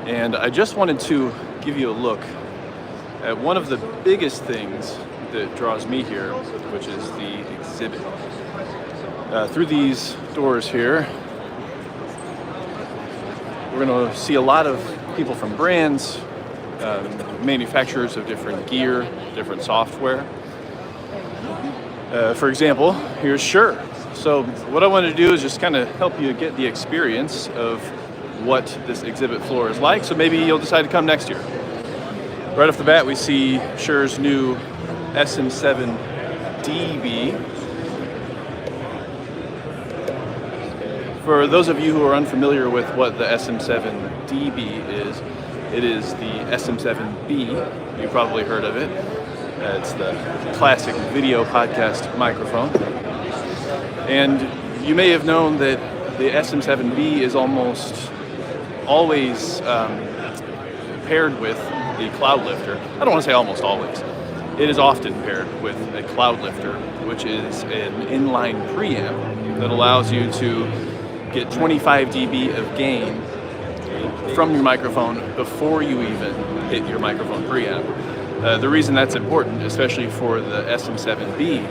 And I just wanted to give you a look at one of the biggest things that draws me here, which is the exhibit. Through these doors here, we're going to see a lot of people from brands, manufacturers of different gear, different software. For example, here's Shure. So what I wanted to do is just kind of help you get the experience of what this exhibit floor is like, so maybe you'll decide to come next year. Right off the bat, we see Shure's new SM7DB. For those of you who are unfamiliar with what the SM7DB is, it is the SM7B. You've probably heard of it. It's the classic video podcast microphone. And you may have known that the SM7B is almost always paired with the cloud lifter. I don't want to say almost always. It is often paired with a cloud lifter, which is an inline preamp that allows you to get 25 dB of gain from your microphone before you even hit your microphone preamp. The reason that's important, especially for the SM7B,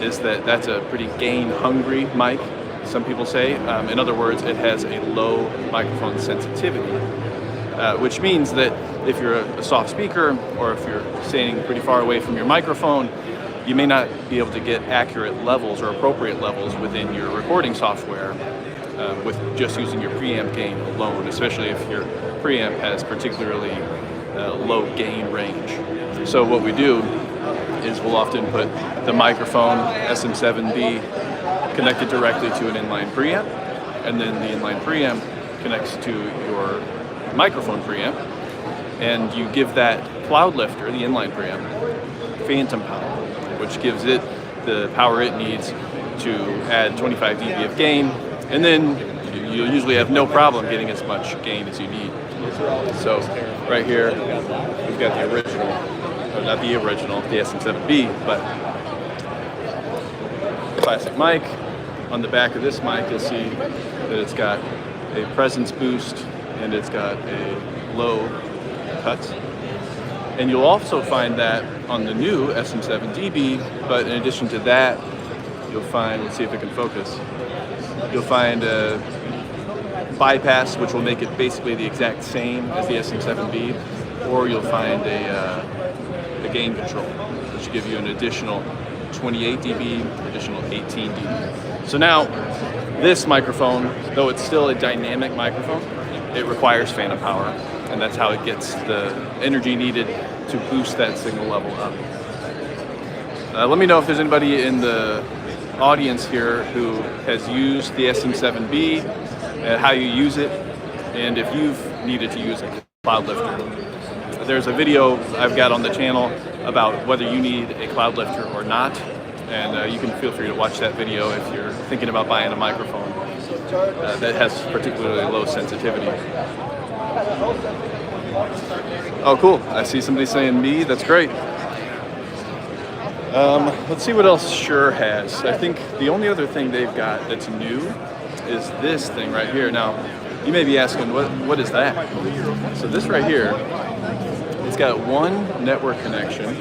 is that that's a pretty gain-hungry mic, some people say. In other words, it has a low microphone sensitivity, which means that if you're a soft speaker or if you're standing pretty far away from your microphone, you may not be able to get accurate levels or appropriate levels within your recording software with just using your preamp gain alone, especially if your preamp has particularly low gain range. So what we do is we'll often put the microphone SM7B connected directly to an inline preamp, and then the inline preamp connects to your microphone preamp, and you give that cloud lifter, the inline preamp, phantom power, which gives it the power it needs to add 25 dB of gain, and then you'll usually have no problem getting as much gain as you need. So right here, we've got the original, or not the original, the SM7B, but classic mic. On the back of this mic, you'll see that it's got a presence boost and it's got a low cut. And you'll also find that on the new SM7DB, but in addition to that, you'll find, let's see if it can focus, you'll find a bypass, which will make it basically the exact same as the SM7B, or you'll find a gain control, which will give you an additional 28 dB, additional 18 dB. So now, this microphone, though it's still a dynamic microphone, it requires phantom power, and that's how it gets the energy needed to boost that signal level up. Let me know if there's anybody in the audience here who has used the SM7B, how you use it, and if you've needed to use a cloud lifter. There's a video I've got on the channel about whether you need a cloud lifter or not, and you can feel free to watch that video if you're thinking about buying a microphone that has particularly low sensitivity. Oh, cool. I see somebody saying me. That's great. Let's see what else Shure has. I think the only other thing they've got that's new is this thing right here. Now, you may be asking, what is that? So this right here, it's got one network connection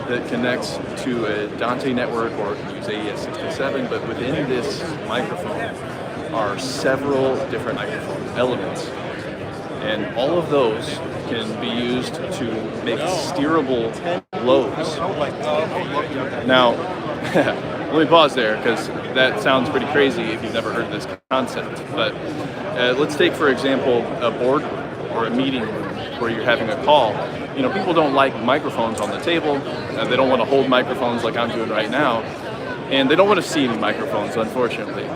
that connects to a Dante network, or it can use AES 67, but within this microphone are several different microphone elements. And all of those can be used to make steerable lows. Now, let me pause there, because that sounds pretty crazy if you've never heard this concept. But let's take, for example, a boardroom or a meeting room where you're having a call. You know, people don't like microphones on the table. They don't want to hold microphones like I'm doing right now. And they don't want to see any microphones, unfortunately.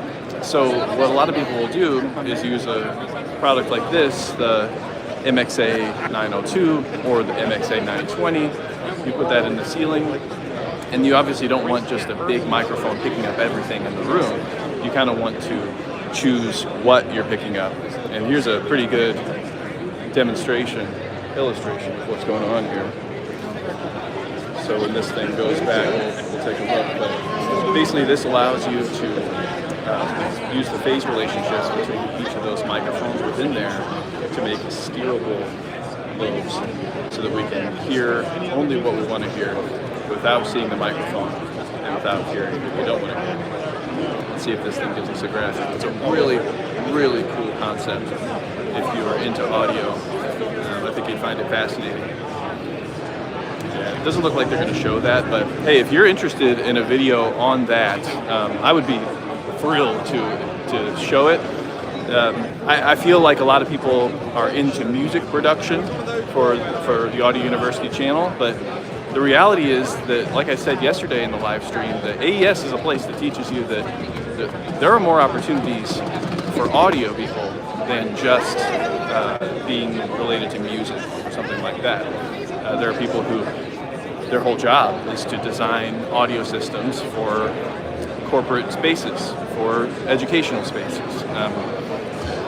So what a lot of people will do is use a product like this, the MXA 902 or the MXA 920. You put that in the ceiling, and you obviously don't want just a big microphone picking up everything in the room. You kind of want to choose what you're picking up. And here's a pretty good illustration of what's going on here. So when this thing goes back, we'll take a look. But basically, this allows you to use the phase relationships between each of those microphones within there to make steerable lobes so that we can hear only what we want to hear without seeing the microphone and without hearing what we don't want to hear. Let's see if this thing gives us a graphic. It's a really, really cool concept if you are into audio. I think you'd find it fascinating. It doesn't look like they're going to show that, but hey, if you're interested in a video on that, I would be thrilled to show it. I feel like a lot of people are into music production for the Audio University channel, but the reality is that, like I said yesterday in the live stream, the AES is a place that teaches you that there are more opportunities for audio people than just being related to music or something like that. There are people who their whole job is to design audio systems for corporate spaces, for educational spaces.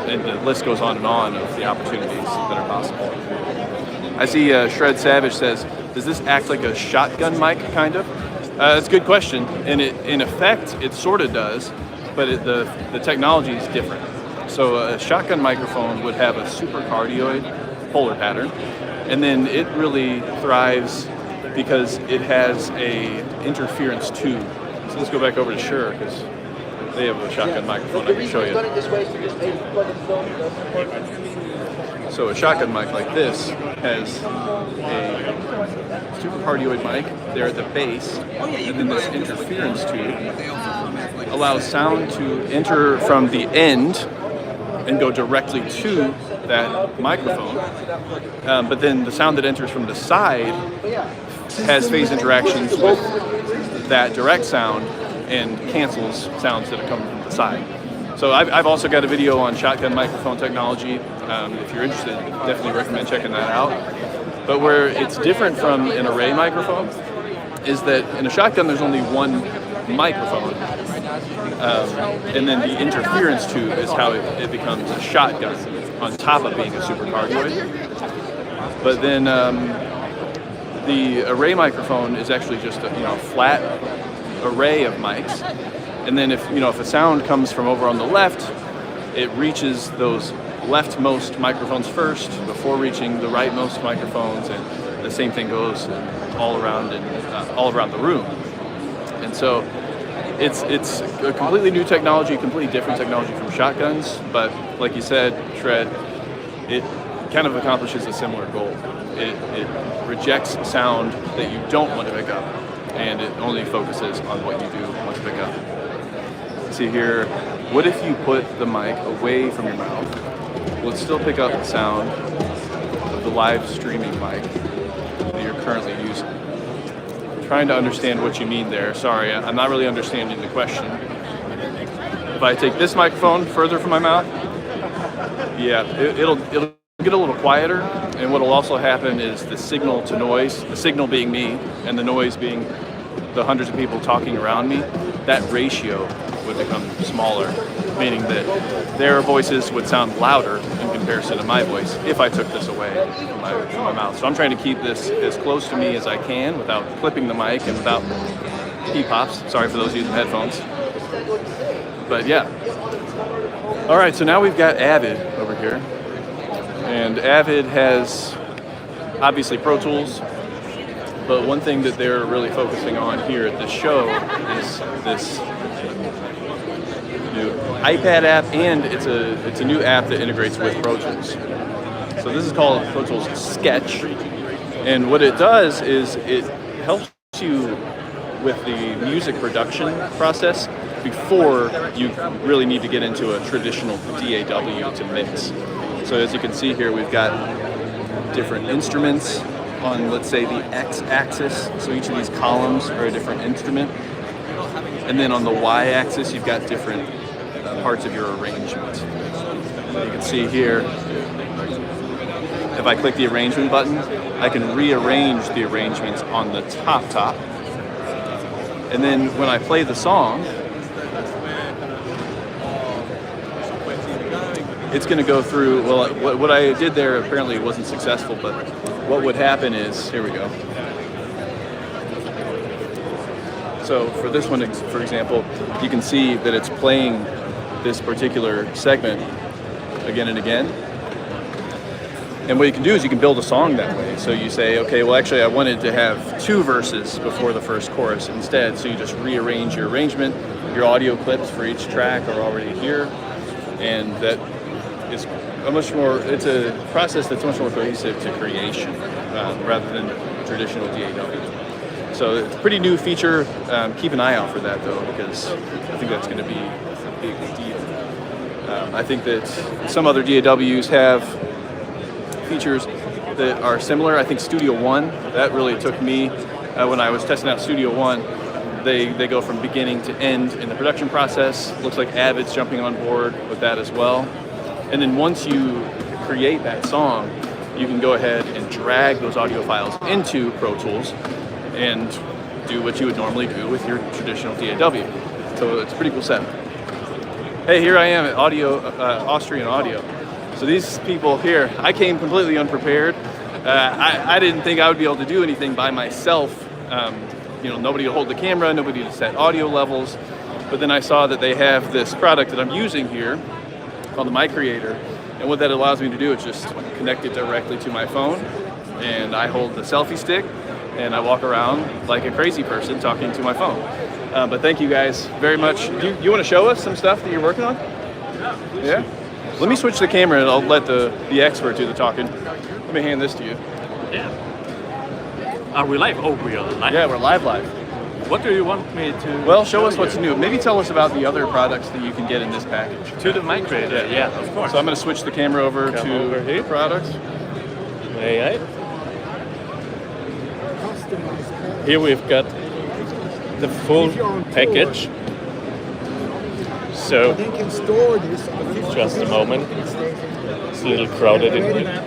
And the list goes on of the opportunities that are possible. I see Shred Savage says, does this act like a shotgun mic, kind of? That's a good question. And in effect, it sort of does, but the technology is different. So a shotgun microphone would have a supercardioid polar pattern, and then it really thrives because it has a interference tube. So let's go back over to Shure, because they have a shotgun microphone I can show you. So a shotgun mic like this has a supercardioid mic there at the base, and then this interference tube allows sound to enter from the end and go directly to that microphone. But then the sound that enters from the side has phase interactions with that direct sound and cancels sounds that are coming from the side. So I've also got a video on shotgun microphone technology. If you're interested, definitely recommend checking that out. But where it's different from an array microphone is that in a shotgun there's only one microphone, and then the interference tube is how it becomes a shotgun on top of being a supercardioid. But then the array microphone is actually just a flat array of mics, and then if a sound comes from over on the left, it reaches those leftmost microphones first before reaching the rightmost microphones, and the same thing goes all around the room. And so it's a completely new technology, completely different technology from shotguns, but like you said, Shred, it kind of accomplishes a similar goal. It rejects sound that you don't want to pick up, and it only focuses on what you do want to pick up. See here, what if you put the mic away from your mouth? Will it still pick up the sound of the live streaming mic that you're currently using? I'm trying to understand what you mean there. Sorry, I'm not really understanding the question. If I take this microphone further from my mouth, yeah, it'll get a little quieter, and what will also happen is the signal to noise, the signal being me and the noise being the hundreds of people talking around me, that ratio would become smaller, meaning that their voices would sound louder in comparison to my voice if I took this away from my mouth. So I'm trying to keep this as close to me as I can without clipping the mic and without pee-pops. Sorry for those using headphones. But yeah. All right, so now we've got Avid over here. And Avid has obviously Pro Tools, but one thing that they're really focusing on here at this show is this new iPad app, and it's a new app that integrates with Pro Tools. So this is called Pro Tools Sketch, and what it does is it helps you with the music production process before you really need to get into a traditional DAW to mix. So as you can see here, we've got different instruments on, let's say, the X-axis. So each of these columns are a different instrument. And then on the Y-axis, you've got different parts of your arrangement. So you can see here, if I click the arrangement button, I can rearrange the arrangements on the top. And then when I play the song, it's going to go through, well, what I did there apparently wasn't successful, but what would happen is, here we go. So for this one, for example, you can see that it's playing this particular segment again and again. And what you can do is you can build a song that way. So you say, okay, well actually I wanted to have 2 verses before the first chorus instead. So you just rearrange your arrangement. Your audio clips for each track are already here. And that is it's a process that's much more cohesive to creation rather than traditional DAW. So it's a pretty new feature. Keep an eye out for that though, because I think that's going to be a big deal. I think that some other DAWs have features that are similar. I think Studio One, that really took me when I was testing out Studio One. They go from beginning to end in the production process. Looks like Avid's jumping on board with that as well. And then once you create that song, you can go ahead and drag those audio files into Pro Tools and do what you would normally do with your traditional DAW. So it's a pretty cool setup. Hey, here I am at Austrian Audio. So these people here, I came completely unprepared. I didn't think I would be able to do anything by myself. Nobody to hold the camera, nobody to set audio levels. But then I saw that they have this product that I'm using here called the My Creator. And what that allows me to do is just connect it directly to my phone. And I hold the selfie stick and I walk around like a crazy person talking to my phone. But thank you guys very much. You want to show us some stuff that you're working on? Yeah? Let me switch the camera and I'll let the expert do the talking. Let me hand this to you. Yeah. Are we live? Oh, we are live. Yeah, we're live. What do you want me to Well, show us what's new. Maybe tell us about the other products that you can get in this package. To the My Creator, yeah, of course. So I'm going to switch the camera over to here. Products. May I? Here we've got the full package. So, just a moment. It's a little crowded in here.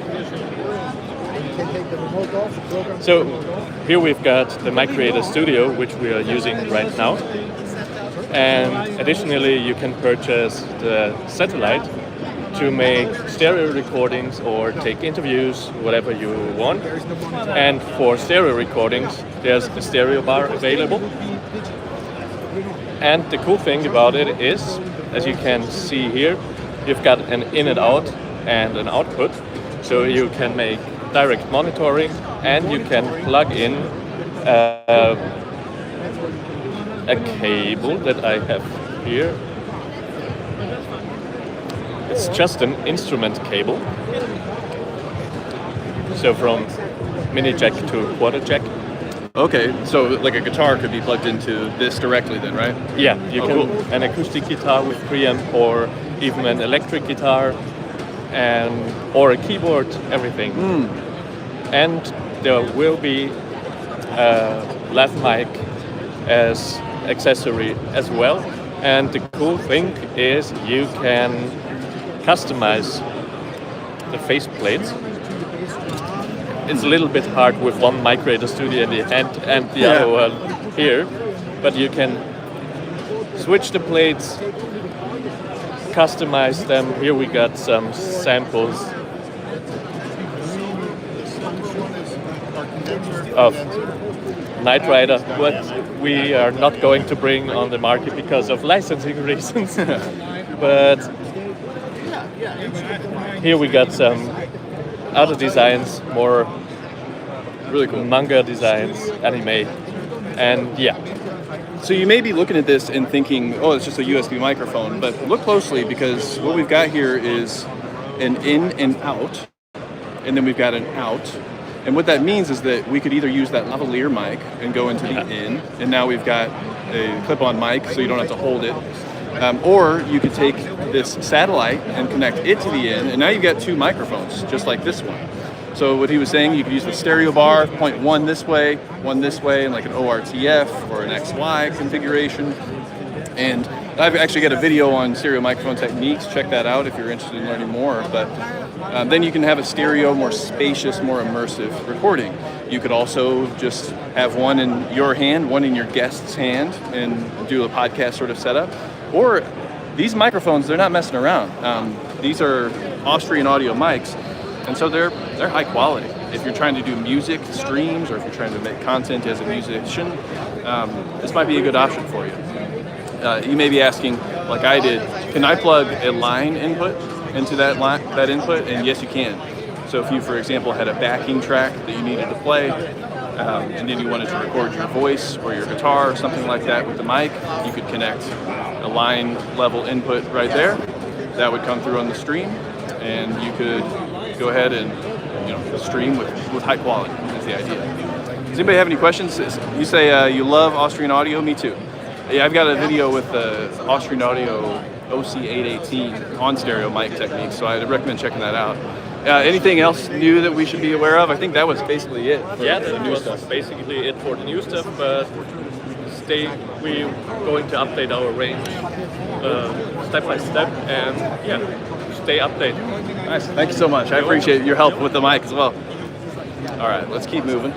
So, here we've got the My Creator Studio, which we are using right now. And additionally, you can purchase the satellite to make stereo recordings or take interviews, whatever you want. And for stereo recordings, there's a stereo bar available. And the cool thing about it is, as you can see here, you've got an in and out and an output. So you can make direct monitoring and you can plug in a cable that I have here. It's just an instrument cable. So from mini jack to quarter jack. Okay, so like a guitar could be plugged into this directly then, right? Yeah, you can cool. An acoustic guitar with preamp or even an electric guitar or a keyboard, everything. And there will be a lav mic as accessory as well. And the cool thing is you can customize the faceplates. It's a little bit hard with one My Creator Studio in the hand and the other one here, but you can switch the plates, customize them. Here we got some samples of Knight Rider, but we are not going to bring on the market because of licensing reasons. But here we got some other designs, more really cool manga designs, anime, and yeah. So you may be looking at this and thinking, oh, it's just a USB microphone, but look closely because what we've got here is an in and out, and then we've got an out. And what that means is that we could either use that lavalier mic and go into the in, and now we've got a clip-on mic so you don't have to hold it. Or you could take this satellite and connect it to the in, and now you've got 2 microphones, just like this one. So what he was saying, you could use the stereo bar, point one this way, and like an ORTF or an XY configuration. And I've actually got a video on stereo microphone techniques. Check that out if you're interested in learning more. But then you can have a stereo, more spacious, more immersive recording. You could also just have one in your hand, one in your guest's hand, and do a podcast sort of setup. Or these microphones, they're not messing around. These are Austrian Audio mics, and so they're high quality. If you're trying to do music streams or if you're trying to make content as a musician, this might be a good option for you. You may be asking, like I did, can I plug a line input into that input? And yes, you can. So if you, for example, had a backing track that you needed to play, and then you wanted to record your voice or your guitar or something like that with the mic, you could connect a line level input right there. That would come through on the stream, and you could go ahead and stream with high quality. Is the idea. Does anybody have any questions? You say you love Austrian audio. Me too. Yeah, I've got a video with the Austrian Audio OC818 on stereo mic technique, so I'd recommend checking that out. Anything else new that we should be aware of? I think that was basically it. Yeah, that was basically it for the new stuff, but we're going to update our range step by step, and yeah, stay updated. Nice, thank you so much. I appreciate your help with the mic as well. All right, let's keep moving.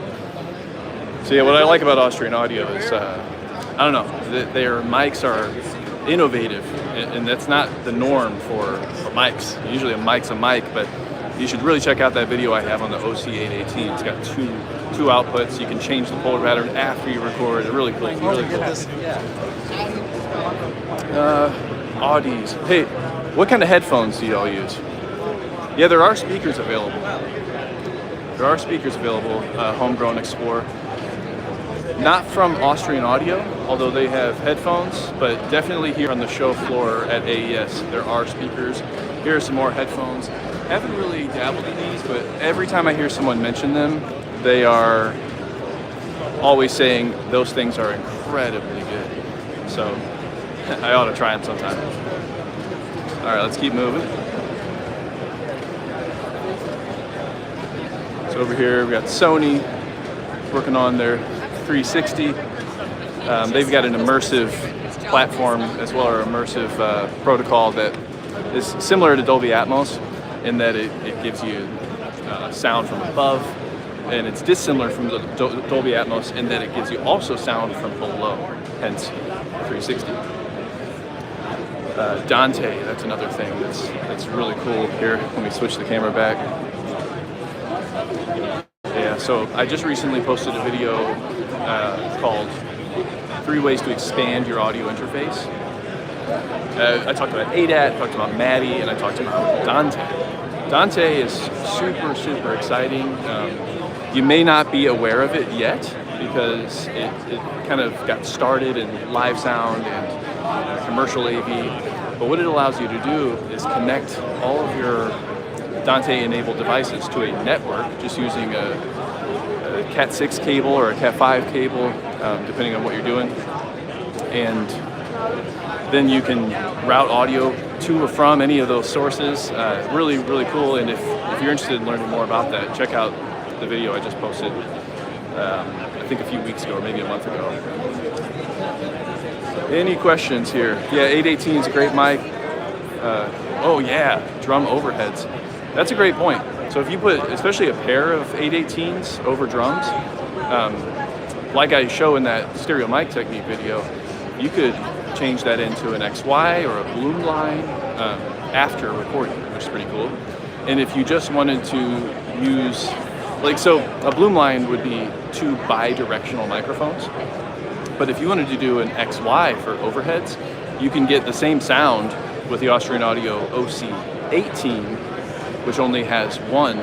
So yeah, what I like about Austrian Audio is, I don't know, their mics are innovative, and that's not the norm for mics. Usually a mic's a mic, but you should really check out that video I have on the OC818. It's got two outputs. You can change the polar pattern after you record. It's really cool. Really cool. Audis. Hey, what kind of headphones do you all use? Yeah, there are speakers available. Homegrown Explorer. Not from Austrian Audio, although they have headphones, but definitely here on the show floor at AES, there are speakers. Here are some more headphones. Haven't really dabbled in these, but every time I hear someone mention them, they are always saying those things are incredibly good. So I ought to try them sometime. All right, let's keep moving. So over here we got Sony working on their 360. They've got an immersive platform as well, or immersive protocol that is similar to Dolby Atmos in that it gives you sound from above, and it's dissimilar from the Dolby Atmos in that it gives you also sound from below, hence 360. Dante, that's another thing that's really cool. Here, let me switch the camera back. Yeah, so I just recently posted a video called 3 Ways to Expand Your Audio Interface. I talked about ADAT, talked about Maddie, and I talked about Dante. Dante is super, super exciting. You may not be aware of it yet because it kind of got started in live sound and commercial AV. But what it allows you to do is connect all of your Dante-enabled devices to a network just using a Cat6 cable or a Cat5 cable, depending on what you're doing. And then you can route audio to or from any of those sources. Really, really cool. And if you're interested in learning more about that, check out the video I just posted, I think a few weeks ago or maybe a month ago. Any questions here? Yeah, 818 is a great mic. Oh yeah, drum overheads. That's a great point. So if you put, especially a pair of 818s over drums, like I show in that stereo mic technique video, you could change that into an XY or a Bloom line after recording, which is pretty cool. And if you just wanted to use, so a Bloom line would be 2 bi-directional microphones. But if you wanted to do an XY for overheads, you can get the same sound with the Austrian Audio OC18, which only has 1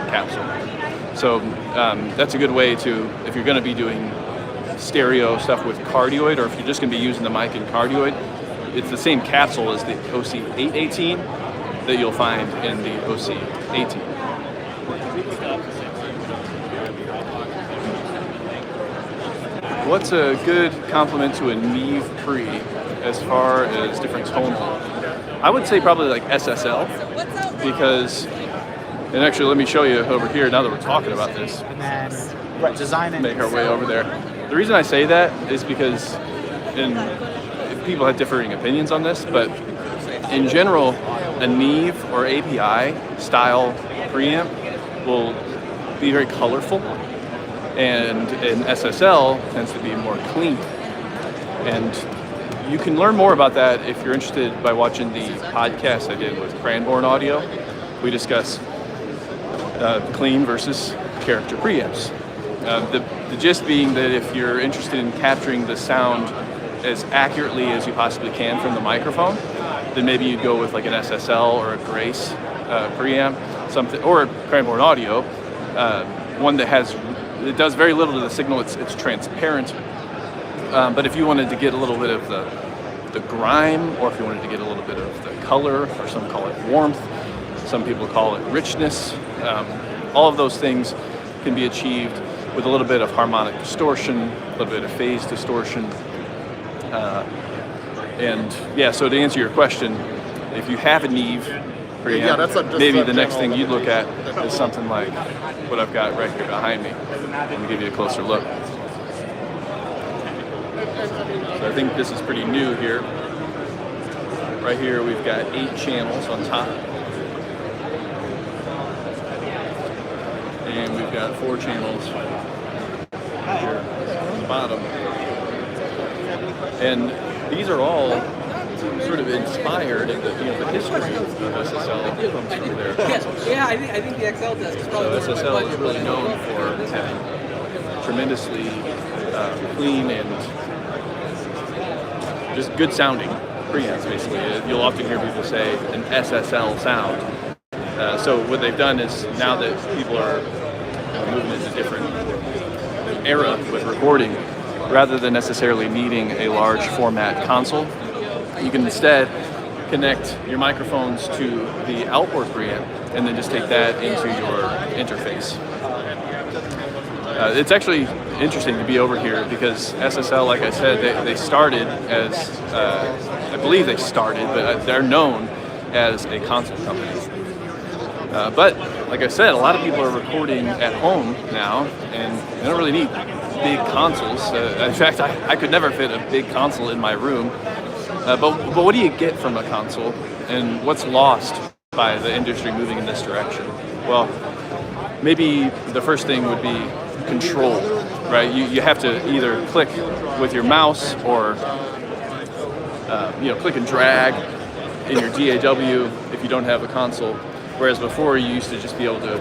capsule. So that's a good way to, if you're going to be doing stereo stuff with cardioid, or if you're just going to be using the mic in cardioid, it's the same capsule as the OC818 that you'll find in the OC18. What's a good complement to a Neve Pre as far as different tone level? I would say probably like SSL, because, and actually let me show you over here now that we're talking about this. And then design it. Make our way over there. The reason I say that is because people have differing opinions on this, but in general, a Neve or API style preamp will be very colorful, and an SSL tends to be more clean. And you can learn more about that if you're interested by watching the podcast I did with Cranbourne Audio. We discuss clean versus character preamps. The gist being that if you're interested in capturing the sound as accurately as you possibly can from the microphone, then maybe you'd go with like an SSL or a Grace preamp, something, or Cranbourne Audio, one that it does very little to the signal. It's transparent. But if you wanted to get a little bit of the grime, or if you wanted to get a little bit of the color, or some call it warmth, some people call it richness, all of those things can be achieved with a little bit of harmonic distortion, a little bit of phase distortion. So to answer your question, if you have a Neve preamp, maybe the next thing you'd look at is something like what I've got right here behind me. Let me give you a closer look. So I think this is pretty new here. Right here we've got 8 channels on top. And we've got 4 channels here on the bottom. And these are all sort of inspired in the history of SSL comes from their consoles. Yeah, I think the XL desk is probably So SSL is really known for having tremendously clean and just good sounding preamps, basically. You'll often hear people say an SSL sound. So what they've done is, now that people are moving into a different era with recording, rather than necessarily needing a large format console, you can instead connect your microphones to the outboard preamp and then just take that into your interface. It's actually interesting to be over here because SSL, like I said, they started as, I believe they started, but they're known as a console company. But like I said, a lot of people are recording at home now, and they don't really need big consoles. In fact, I could never fit a big console in my room. But what do you get from a console, and what's lost by the industry moving in this direction? Well, maybe the first thing would be control, right? You have to either click with your mouse or click and drag in your DAW if you don't have a console. Whereas before you used to just be able to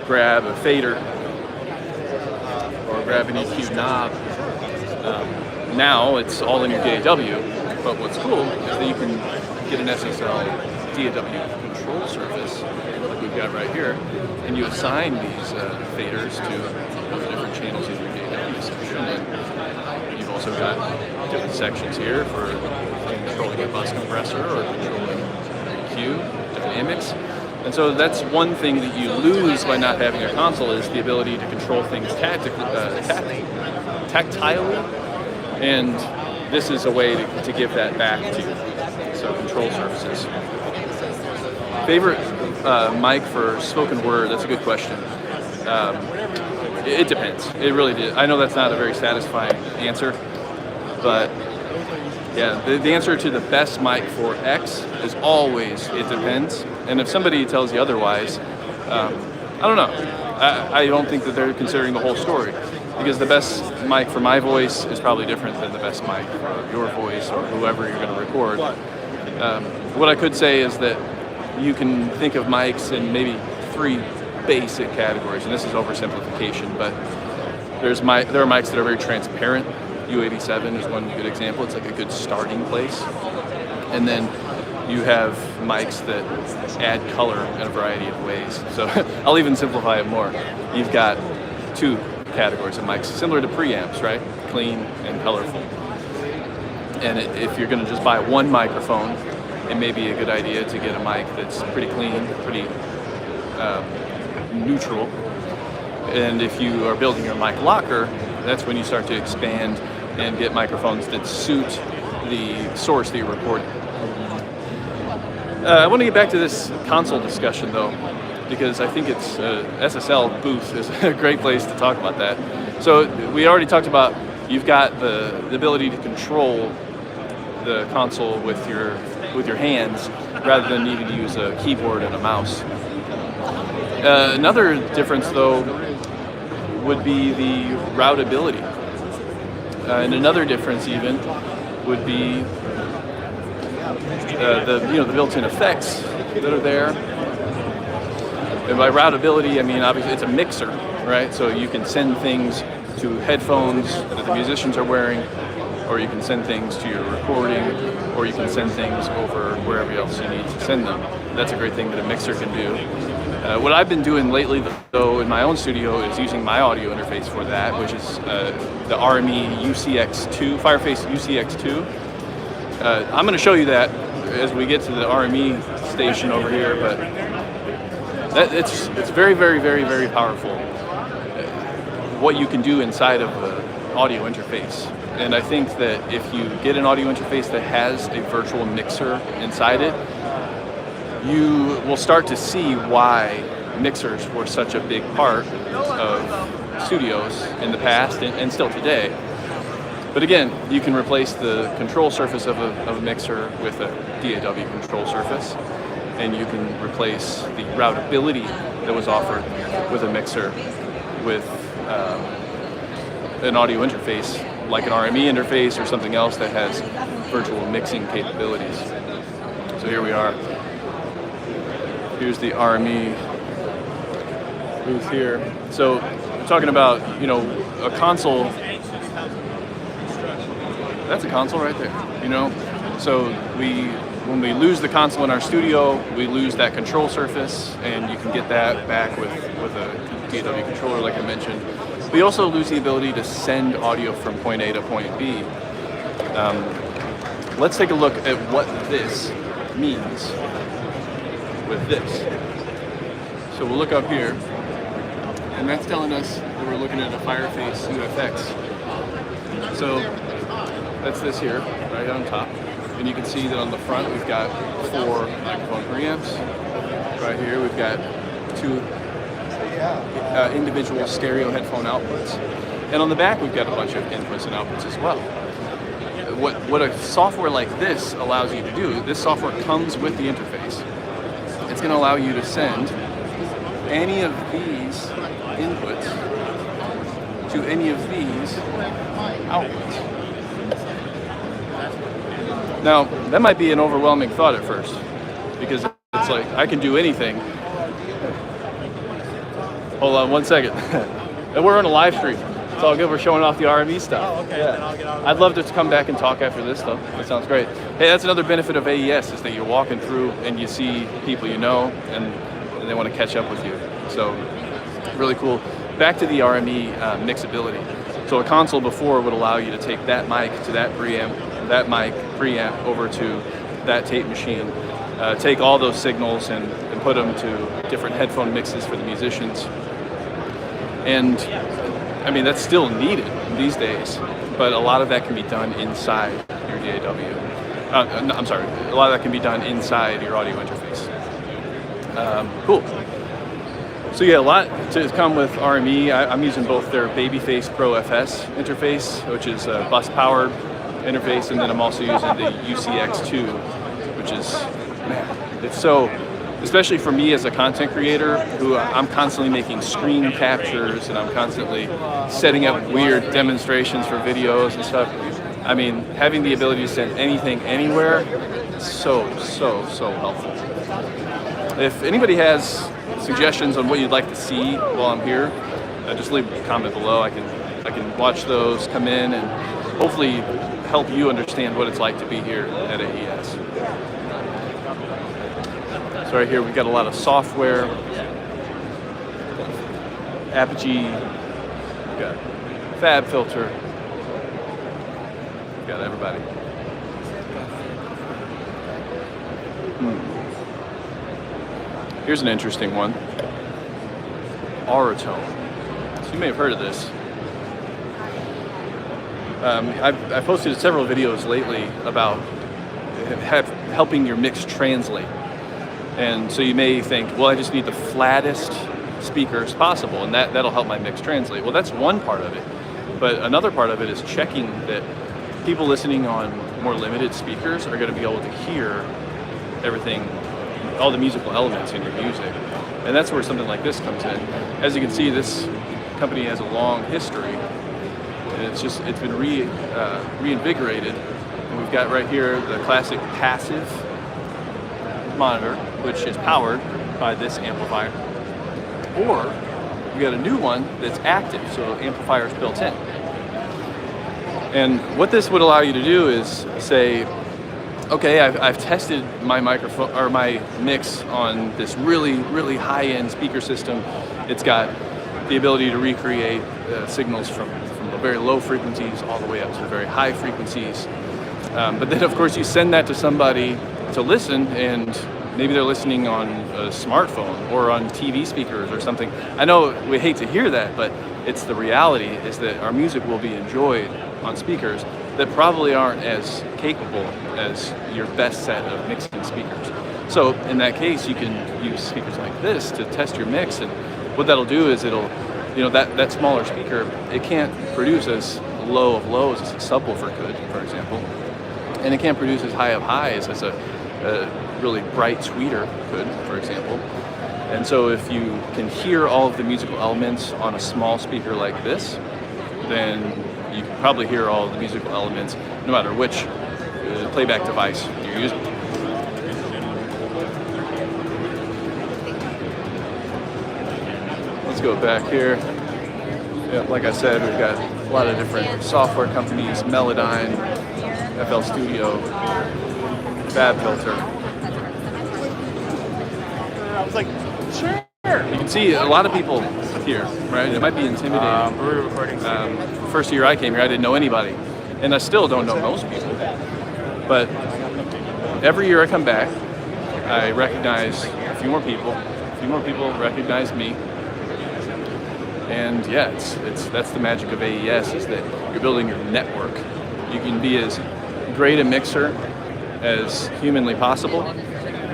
grab a fader or grab an EQ knob. Now it's all in your DAW. But what's cool is that you can get an SSL DAW control surface, like we've got right here, and you assign these faders to the different channels in your DAW section. And you've also got different sections here for controlling a bus compressor or controlling EQ, dynamics. And so that's one thing that you lose by not having a console, is the ability to control things tactilely. And this is a way to give that back to you. So control surfaces. Favorite mic for spoken word? That's a good question. It depends. It really did. I know that's not a very satisfying answer, but yeah, the answer to the best mic for X is always it depends. And if somebody tells you otherwise, I don't know. I don't think that they're considering the whole story, because the best mic for my voice is probably different than the best mic for your voice or whoever you're going to record. What I could say is that you can think of mics in maybe 3 basic categories, and this is oversimplification, but there are mics that are very transparent. U87 is one good example. It's like a good starting place. And then you have mics that add color in a variety of ways. So I'll even simplify it more. You've got 2 categories of mics, similar to preamps, right? Clean and colorful. And if you're going to just buy one microphone, it may be a good idea to get a mic that's pretty clean, pretty neutral. And if you are building your mic locker, that's when you start to expand and get microphones that suit the source that you're recording. I want to get back to this console discussion though, because I think it's SSL booth is a great place to talk about that. So we already talked about, you've got the ability to control the console with your hands rather than needing to use a keyboard and a mouse. Another difference though would be the routability. And another difference even would be the built-in effects that are there. And by routability, I mean obviously it's a mixer, right? So you can send things to headphones that the musicians are wearing, or you can send things to your recording, or you can send things over wherever else you need to send them. That's a great thing that a mixer can do. What I've been doing lately, though, in my own studio is using my audio interface for that, which is the RME UCX2, Fireface UCX2. I'm going to show you that as we get to the RME station over here, but it's very, very, very, very powerful what you can do inside of an audio interface. And I think that if you get an audio interface that has a virtual mixer inside it, you will start to see why mixers were such a big part of studios in the past and still today. But again, you can replace the control surface of a mixer with a DAW control surface, and you can replace the routability that was offered with a mixer with an audio interface like an RME interface or something else that has virtual mixing capabilities. So here we are. Here's the RME booth here. So we're talking about, a console. That's a console right there, So when we lose the console in our studio, we lose that control surface, and you can get that back with a DAW controller, like I mentioned. We also lose the ability to send audio from point A to point B. Let's take a look at what this means with this. So we'll look up here, and that's telling us that we're looking at a Fireface UFX. So that's this here, right on top. And you can see that on the front we've got 4 microphone preamps. Right here we've got 2 individual stereo headphone outputs. And on the back we've got a bunch of inputs and outputs as well. What a software like this allows you to do, this software comes with the interface. It's going to allow you to send any of these inputs to any of these outputs. Now, that might be an overwhelming thought at first, because it's like, I can do anything. Hold on one second. And we're on a live stream. It's all good. We're showing off the RME stuff. Oh, okay. Yeah. Then I'll get out of I'd love to come back and talk after this, though. That sounds great. Hey, that's another benefit of AES, is that you're walking through and you see people you know, and they want to catch up with you. So, really cool. Back to the RME mixability. So a console before would allow you to take that mic to that preamp, that mic preamp over to that tape machine, take all those signals and put them to different headphone mixes for the musicians. And I mean, that's still needed these days, but a lot of that can be done inside your DAW. I'm sorry, a lot of that can be done inside your audio interface. Cool. So yeah, a lot to come with RME. I'm using both their Babyface Pro FS interface, which is a bus-powered interface, and then I'm also using the UCX2, which is, man, it's so, especially for me as a content creator, who I'm constantly making screen captures and I'm constantly setting up weird demonstrations for videos and stuff. I mean, having the ability to send anything anywhere is so helpful. If anybody has suggestions on what you'd like to see while I'm here, just leave a comment below. I can watch those, come in, and hopefully help you understand what it's like to be here at AES. So right here we've got a lot of software, Apogee, we've got Fab Filter, we've got everybody. Here's an interesting one. Auratone. So you may have heard of this. I've posted several videos lately about helping your mix translate. And so you may think, well, I just need the flattest speakers possible, and that'll help my mix translate. Well, that's one part of it. But another part of it is checking that people listening on more limited speakers are going to be able to hear everything, all the musical elements in your music. And that's where something like this comes in. As you can see, this company has a long history, and it's been reinvigorated. And we've got right here the classic passive monitor, which is powered by this amplifier. or you got a new one that's active, so amplifier's built in. And what this would allow you to do is say, okay, I've tested my microphone or my mix on this really high-end speaker system. It's got the ability to recreate signals from the very low frequencies all the way up to the very high frequencies. But then, of course, you send that to somebody to listen, and maybe they're listening on a smartphone or on TV speakers or something. I know we hate to hear that, but it's the reality is that our music will be enjoyed on speakers that probably aren't as capable as your best set of mixing speakers. So in that case, you can use speakers like this to test your mix, and what that'll do is it'll, that smaller speaker, it can't produce as low of lows as a subwoofer could, for example, and it can't produce as high of highs as a really bright tweeter could, for example. And so if you can hear all of the musical elements on a small speaker like this, then you can probably hear all of the musical elements no matter which playback device you're using. Let's go back here. Yeah, like I said, we've got a lot of different software companies, Melodyne, FL Studio, FabFilter. I was like, sure. You can see a lot of people here, right? It might be intimidating. We're recording. First year I came here, I didn't know anybody, and I still don't know most people. But every year I come back, I recognize a few more people. A few more people recognize me. And yeah, that's the magic of AES, is that you're building your network. You can be as great a mixer as humanly possible,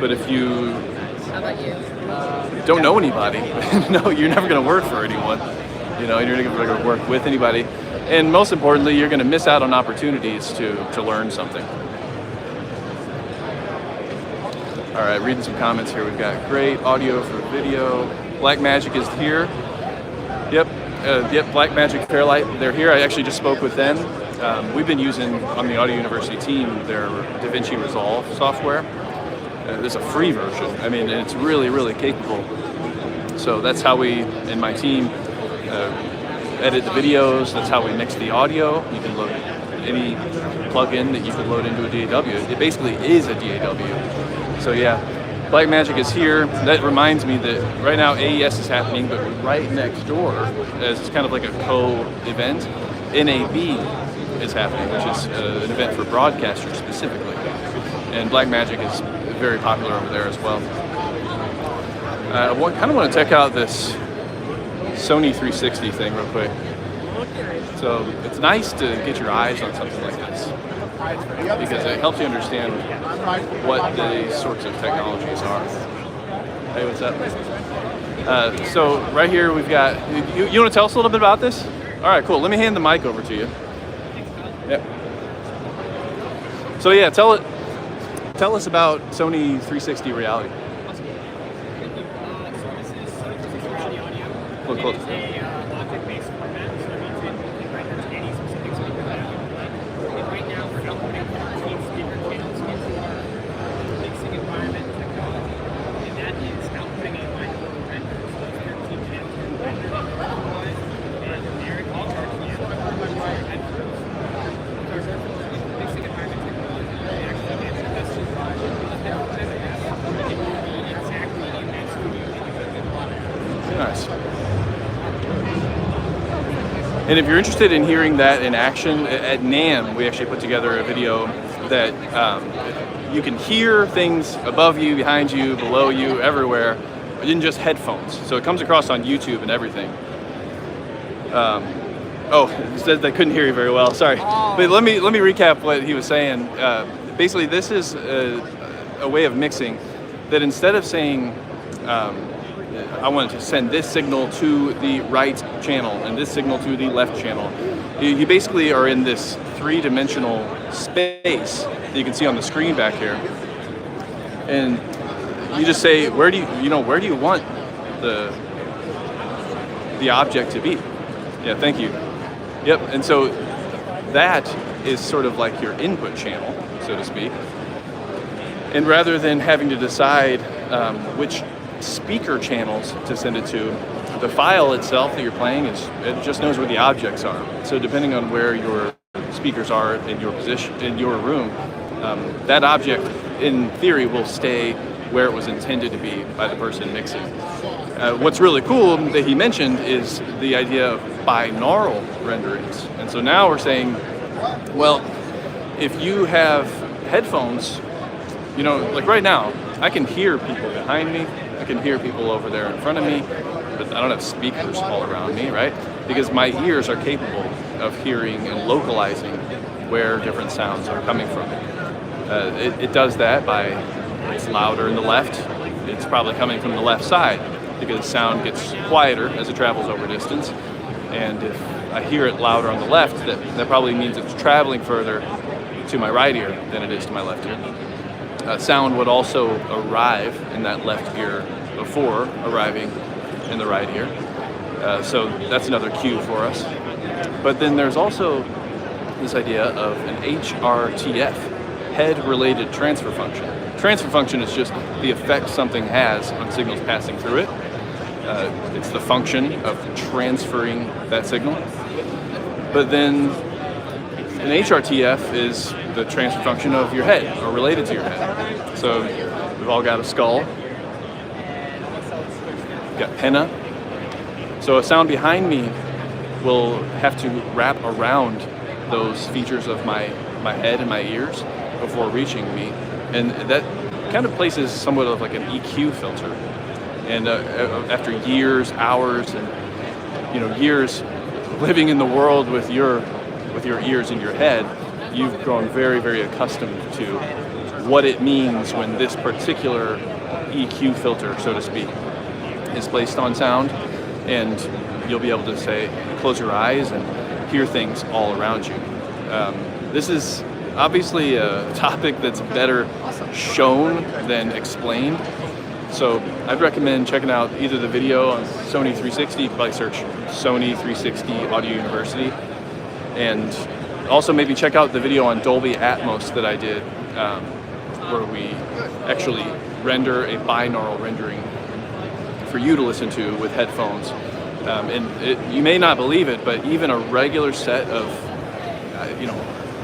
but if you don't know anybody, no, you're never going to work for anyone. You're never going to work with anybody, and most importantly, you're going to miss out on opportunities to learn something. All right, reading some comments here. We've got great audio for video. Blackmagic is here. Yep, Blackmagic Fairlight, they're here. I actually just spoke with them. We've been using, on the Audio University team, their DaVinci Resolve software. There's a free version. I mean, it's really capable. So that's how we, in my team, edit the videos. That's how we mix the audio. You can load any plugin that you could load into a DAW. It basically is a DAW. So yeah, Blackmagic is here. That reminds me that right now AES is happening, but right next door, as kind of like a co-event, NAB is happening, which is an event for broadcasters specifically. And Blackmagic is very popular over there as well. I kind of want to check out this Sony 360 thing real quick. So it's nice to get your eyes on something like this, because it helps you understand what these sorts of technologies are. Hey, what's up? So right here we've got, you want to tell us a little bit about this? All right, cool. Let me hand the mic over to you. Yep. So yeah, tell us about Sony 360 Reality. Look close. Logic-based format, so it means that you can write any specific speaker value. And right now, we're outputting 13 speaker channels into our mixing environment technology, and that is outputting a line of renders. Those 13 channels are rendered otherwise, and Eric all our channels and first. With our mixing environment technology, we actually get the best of it will be exactly in that studio that you would. Nice. And if you're interested in hearing that in action, at NAMM we actually put together a video that you can hear things above you, behind you, below you, everywhere, in just headphones. So it comes across on YouTube and everything. It says they couldn't hear you very well, sorry. But let me recap what he was saying. Basically, this is a way of mixing that instead of saying, I wanted to send this signal to the right channel and this signal to the left channel. You basically are in this three-dimensional space that you can see on the screen back here, and you just say, where do you want the object to be? Yeah, thank you. Yep, and so that is sort of like your input channel, so to speak. And rather than having to decide which speaker channels to send it to, the file itself that you're playing it just knows where the objects are. So depending on where your speakers are in your position in your room, that object in theory will stay where it was intended to be by the person mixing. What's really cool that he mentioned is the idea of binaural renderings. And so now we're saying, well, if you have headphones, like right now, I can hear people behind me, I can hear people over there in front of me, but I don't have speakers all around me, right? Because my ears are capable of hearing and localizing where different sounds are coming from. It does that by, it's louder in the left, it's probably coming from the left side, because sound gets quieter as it travels over distance. And if I hear it louder on the left, that probably means it's traveling further to my right ear than it is to my left ear. Sound would also arrive in that left ear before arriving in the right ear. So that's another cue for us. But then there's also this idea of an HRTF, head-related transfer function. Transfer function is just the effect something has on signals passing through it. It's the function of transferring that signal. But then an HRTF is the transfer function of your head, or related to your head. So we've all got a skull, we've got pinna. So a sound behind me will have to wrap around those features of my head and my ears before reaching me. And that kind of places somewhat of like an EQ filter. And after years, hours, and years living in the world with your ears in your head, you've grown very, very accustomed to what it means when this particular EQ filter, so to speak, is placed on sound. And you'll be able to say, close your eyes and hear things all around you. This is obviously a topic that's better shown than explained. So I'd recommend checking out either the video on Sony 360, you can probably search Sony 360 Audio University, and also maybe check out the video on Dolby Atmos that I did, where we actually render a binaural rendering for you to listen to with headphones. You may not believe it, but even a regular set of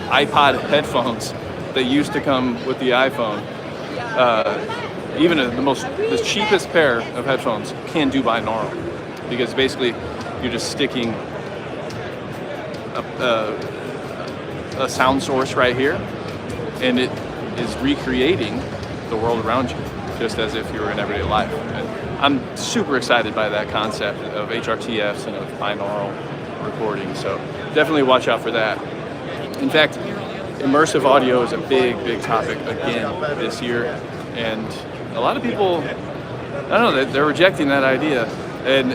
iPod headphones that used to come with the iPhone, even the cheapest pair of headphones can do binaural, because basically you're just sticking a sound source right here, and it is recreating the world around you, just as if you were in everyday life. And I'm super excited by that concept of HRTFs and of binaural recording, so definitely watch out for that. In fact, immersive audio is a big, big topic again this year, and a lot of people, I don't know, they're rejecting that idea, and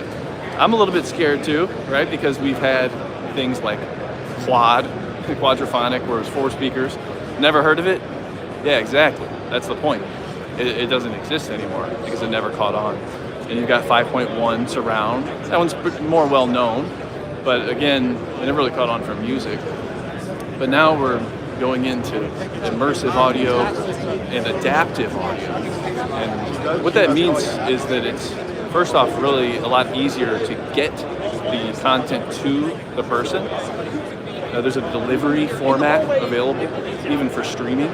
I'm a little bit scared too, right? Because we've had things like quadraphonic, where it's 4 speakers. Never heard of it? Yeah, exactly. That's the point. It doesn't exist anymore because it never caught on. And you've got 5.1 surround. That one's more well known, but again, it never really caught on for music. But now we're going into immersive audio and adaptive audio. And what that means is that it's, first off, really a lot easier to get the content to the person. There's a delivery format available, even for streaming.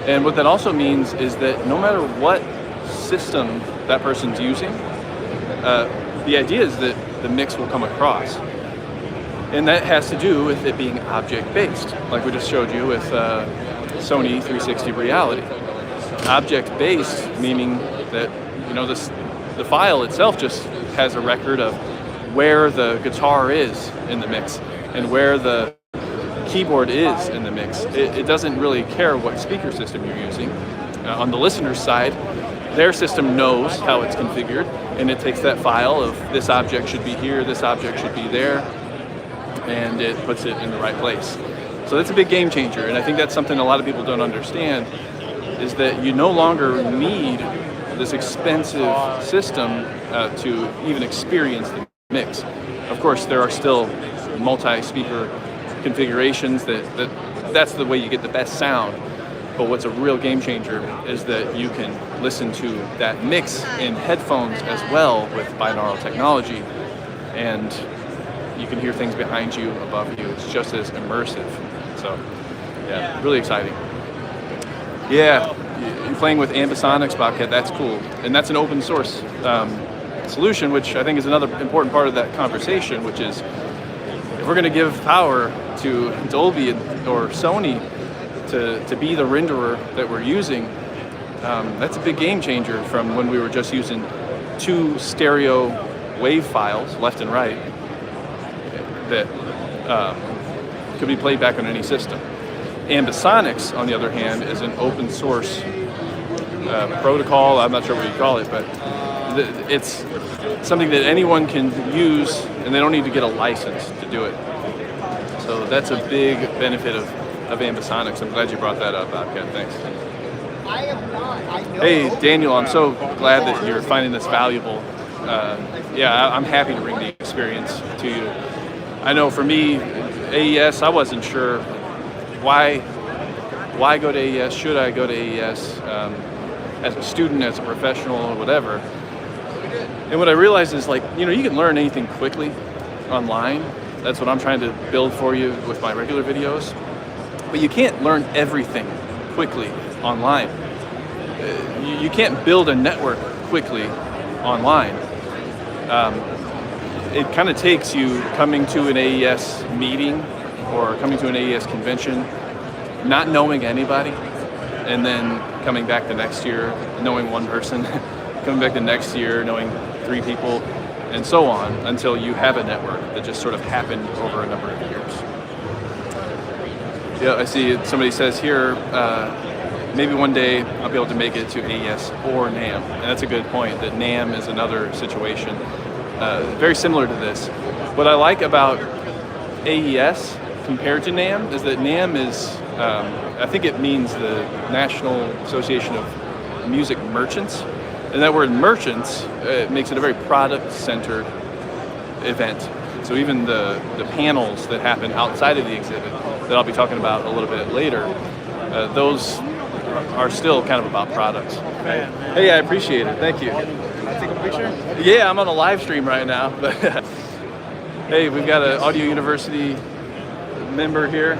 And what that also means is that no matter what system that person's using, the idea is that the mix will come across. And that has to do with it being object-based, like we just showed you with Sony 360 Reality. Object-based, meaning that the file itself just has a record of where the guitar is in the mix and where the keyboard is in the mix. It doesn't really care what speaker system you're using. On the listener's side, their system knows how it's configured, and it takes that file of this object should be here, this object should be there, and it puts it in the right place. So that's a big game changer, and I think that's something a lot of people don't understand, is that you no longer need this expensive system to even experience the mix. Of course, there are still multi-speaker configurations that's the way you get the best sound. But what's a real game changer is that you can listen to that mix in headphones as well with binaural technology, and you can hear things behind you, above you. It's just as immersive. So, yeah, really exciting. Yeah, you're playing with ambisonics, Bobcat. That's cool, and that's an open source solution, which I think is another important part of that conversation. Which is, if we're going to give power to Dolby or Sony to be the renderer that we're using, that's a big game changer from when we were just using 2 stereo wave files, left and right, that could be played back on any system. Ambisonics, on the other hand, is an open source protocol. I'm not sure what you call it, but it's something that anyone can use, and they don't need to get a license to do it. So that's a big benefit of ambisonics. I'm glad you brought that up, Bobcat. Thanks. Hey, Daniel, I'm so glad that you're finding this valuable. I'm happy to bring the experience to you. I know for me, AES, I wasn't sure why go to AES. Should I go to AES as a student, as a professional, or whatever? And what I realized is, like, you can learn anything quickly online. That's what I'm trying to build for you with my regular videos. But you can't learn everything quickly online. You can't build a network quickly online. It kind of takes you coming to an AES meeting or coming to an AES convention, not knowing anybody, and then coming back the next year knowing one person, coming back the next year knowing 3 people, and so on, until you have a network that just sort of happened over a number of years. Yeah, I see somebody says here, maybe one day I'll be able to make it to AES or NAMM. And that's a good point, that NAMM is another situation very similar to this. What I like about AES compared to NAMM is that NAMM is, I think it means the National Association of Music Merchants. And that word merchants makes it a very product-centered event. So even the panels that happen outside of the exhibit that I'll be talking about a little bit later, those are still kind of about products. Right? Hey, I appreciate it. Thank you. Can I take a picture? Yeah, I'm on a live stream right now. But hey, we've got an Audio University member here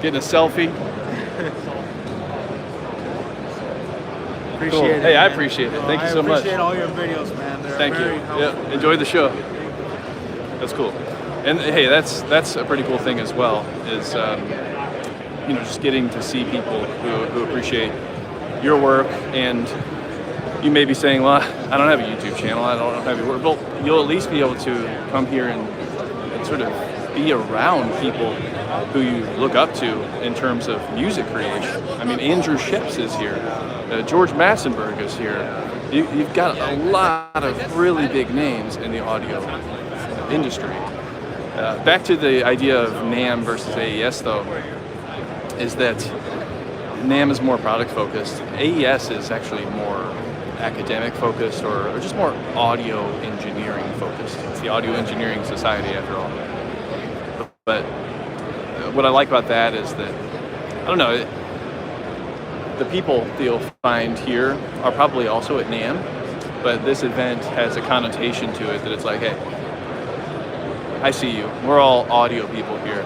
getting a selfie. Appreciate cool. it. Hey, man. I appreciate it. Thank you so much. I appreciate all your videos, man. They're Thank you. very helpful. Yeah, enjoy the show. That's cool. And hey, that's a pretty cool thing as well. Is just getting to see people who appreciate your work. And you may be saying, well, I don't have a YouTube channel. I don't have your work. But you'll at least be able to come here and sort of be around people who you look up to in terms of music creation. I mean, Andrew Ships is here. George Massenberg is here. You've got a lot of really big names in the audio industry. Back to the idea of NAMM versus AES, though, is that NAMM is more product focused. AES is actually more academic focused or just more audio engineering focused. It's the Audio Engineering Society, after all. But what I like about that is that, I don't know, the people that you'll find here are probably also at NAMM, but this event has a connotation to it that it's like, hey, I see you. We're all audio people here.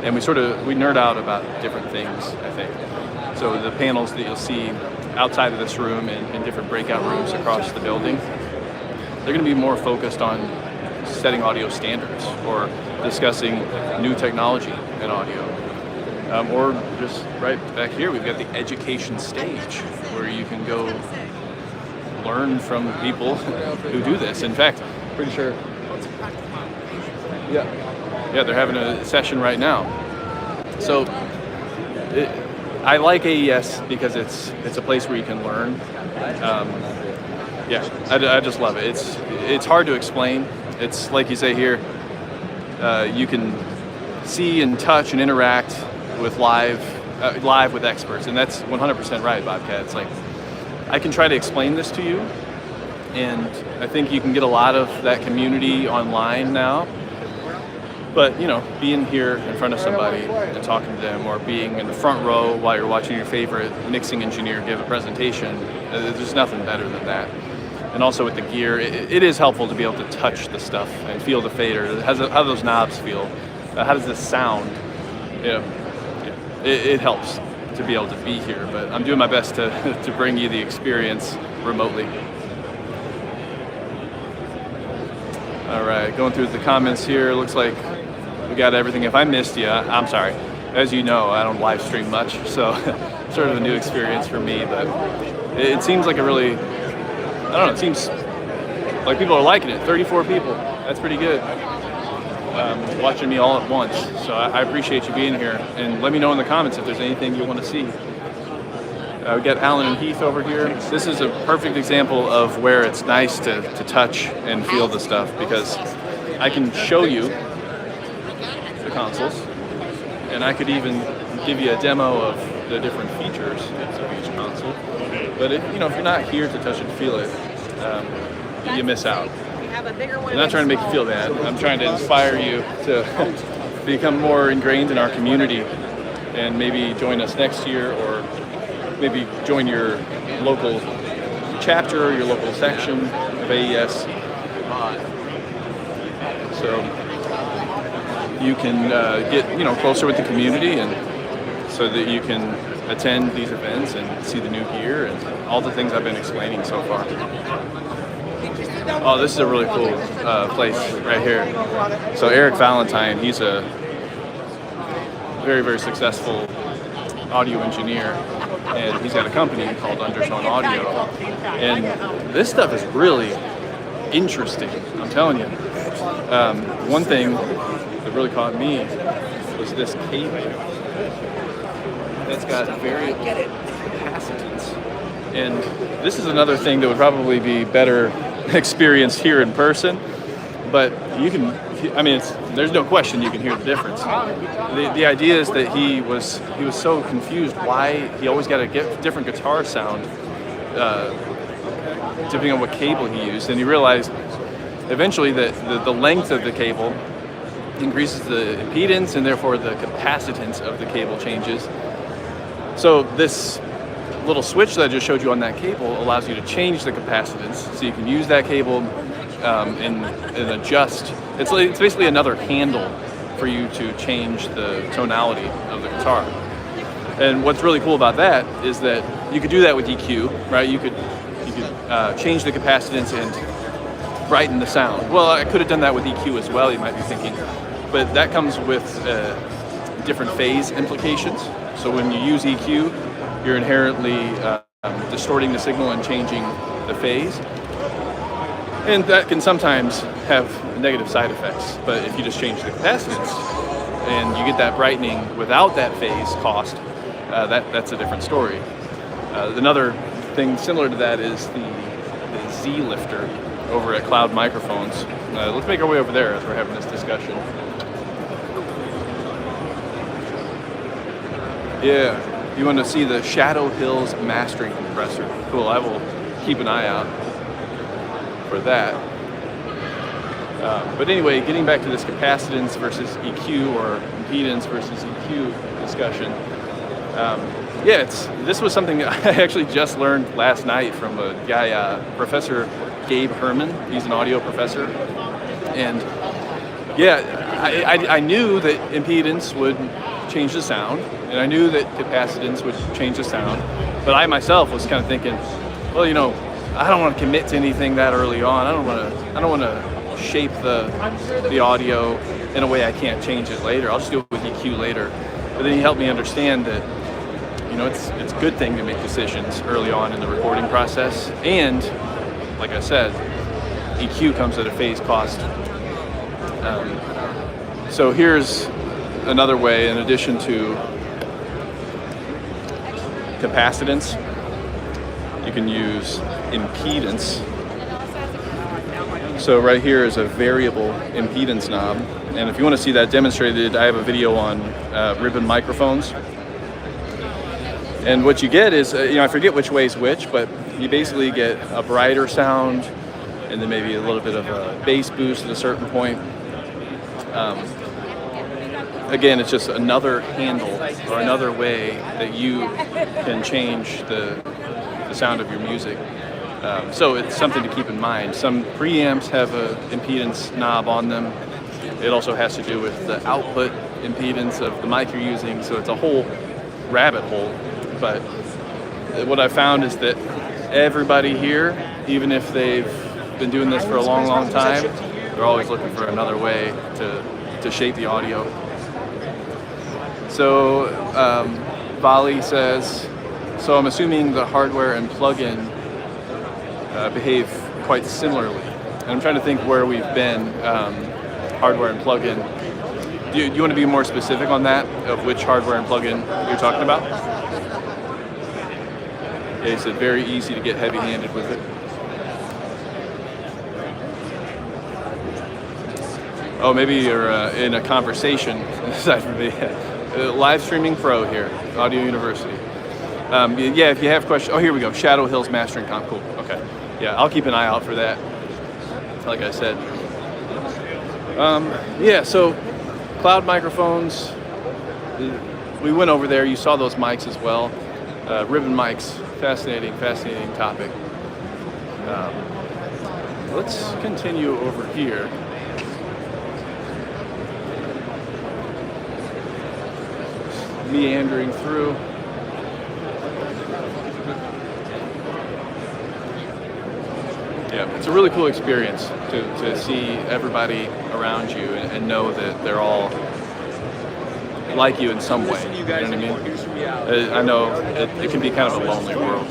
And we nerd out about different things, I think. So the panels that you'll see outside of this room and in different breakout rooms across the building, they're going to be more focused on setting audio standards or discussing new technology in audio. Or just right back here, we've got the education stage where you can go learn from people who do this. In fact, pretty sure, yeah, they're having a session right now. So I like AES because it's a place where you can learn. I just love it. It's hard to explain. It's like you say here, you can see and touch and interact with live with experts, and that's 100% right, Bobcat. It's like, I can try to explain this to you, and I think you can get a lot of that community online now, But being here in front of somebody and talking to them, or being in the front row while you're watching your favorite mixing engineer give a presentation, there's nothing better than that. And also with the gear, it is helpful to be able to touch the stuff and feel the fader. How do those knobs feel? How does this sound? It helps to be able to be here, but I'm doing my best to bring you the experience remotely. All right, going through the comments here, looks like we got everything. If I missed you, I'm sorry. As you know, I don't live stream much, so sort of a new experience for me, but it seems like a really, I don't know, it seems like people are liking it. 34 people, that's pretty good. Watching me all at once, so I appreciate you being here, and let me know in the comments if there's anything you want to see. We got Alan and Heath over here. This is a perfect example of where it's nice to touch and feel the stuff, because I can show you the consoles, and I could even give you a demo of the different features of each console. But if you're not here to touch and feel it, you miss out. I'm not trying to make you feel bad. I'm trying to inspire you to become more ingrained in our community, and maybe join us next year, or maybe join your local chapter or your local section of AES, so you can get closer with the community, and so that you can attend these events and see the new gear and all the things I've been explaining so far. Oh, this is a really cool place right here. So Eric Valentine, he's a very, very successful audio engineer, and he's got a company called Undertone Audio, and this stuff is really interesting, I'm telling you. One thing that really caught me was this cable that's got variable capacitance, and this is another thing that would probably be better experienced here in person, but you can, there's no question you can hear the difference. The idea is that he was so confused why he always got a different guitar sound depending on what cable he used, and he realized eventually that the length of the cable increases the impedance, and therefore the capacitance of the cable changes. So this little switch that I just showed you on that cable allows you to change the capacitance, so you can use that cable and adjust. It's basically another handle for you to change the tonality of the guitar. And what's really cool about that is that you could do that with EQ, right? You could change the capacitance and brighten the sound. Well, I could have done that with EQ as well, you might be thinking, but that comes with different phase implications. So when you use EQ, you're inherently distorting the signal and changing the phase. And that can sometimes have negative side effects. But if you just change the capacitance and you get that brightening without that phase cost, that's a different story. Another thing similar to that is the Z lifter over at Cloud Microphones. Let's make our way over there as we're having this discussion. Yeah. You want to see the Shadow Hills mastering compressor. Cool, I will keep an eye out for that. But anyway, getting back to this capacitance versus EQ, or impedance versus EQ discussion. This was something I actually just learned last night from a guy, Professor Gabe Herman. He's an audio professor. And I knew that impedance would change the sound, and I knew that capacitance would change the sound, but I myself was kind of thinking, well, I don't want to commit to anything that early on. I don't want to shape the audio in a way I can't change it later. I'll just do it with EQ later. But then he helped me understand that it's a good thing to make decisions early on in the recording process, and like I said, EQ comes at a phase cost. So here's another way, in addition to capacitance, you can use impedance. So right here is a variable impedance knob, and if you want to see that demonstrated, I have a video on ribbon microphones. And what you get is, I forget which way is which, but you basically get a brighter sound, and then maybe a little bit of a bass boost at a certain point. again, it's just another handle or another way that you can change the sound of your music. So it's something to keep in mind. Some preamps have an impedance knob on them. It also has to do with the output impedance of the mic you're using, so it's a whole rabbit hole. But what I found is that everybody here, even if they've been doing this for a long, long time, they're always looking for another way to shape the audio. So Vali says, so I'm assuming the hardware and plug-in behave quite similarly. And I'm trying to think where we've been, hardware and plug-in. Do you want to be more specific on that, of which hardware and plug-in you're talking about? Yeah, he said very easy to get heavy-handed with it. Oh, maybe you're in a conversation aside from me. Live streaming pro here, Audio University. Yeah, if you have questions. Oh, here we go. Shadow Hills Mastering Comp. Cool. Okay. Yeah, I'll keep an eye out for that. Like I said. Yeah, so cloud microphones. We went over there. You saw those mics as well. Ribbon mics. Fascinating topic. Let's continue over here. Meandering through. Yeah, it's a really cool experience to see everybody around you and know that they're all like you in some way. You know what I mean? I know it can be kind of a lonely world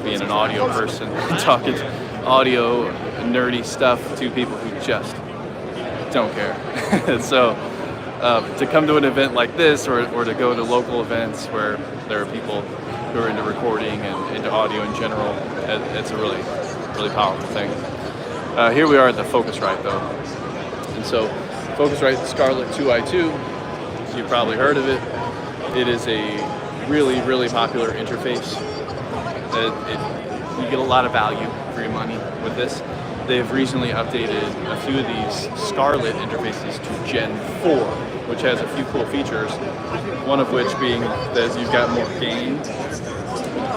being an audio person, talking audio nerdy stuff to people who just don't care. So to come to an event like this or to go to local events where there are people who are into recording and into audio in general, it's a really powerful thing. Here we are at the Focusrite though. And so Focusrite Scarlett 2i2, you've probably heard of it. It is a really popular interface. You get a lot of value for your money with this. They've recently updated a few of these Scarlett interfaces to Gen 4, which has a few cool features. One of which being that you've got more gain with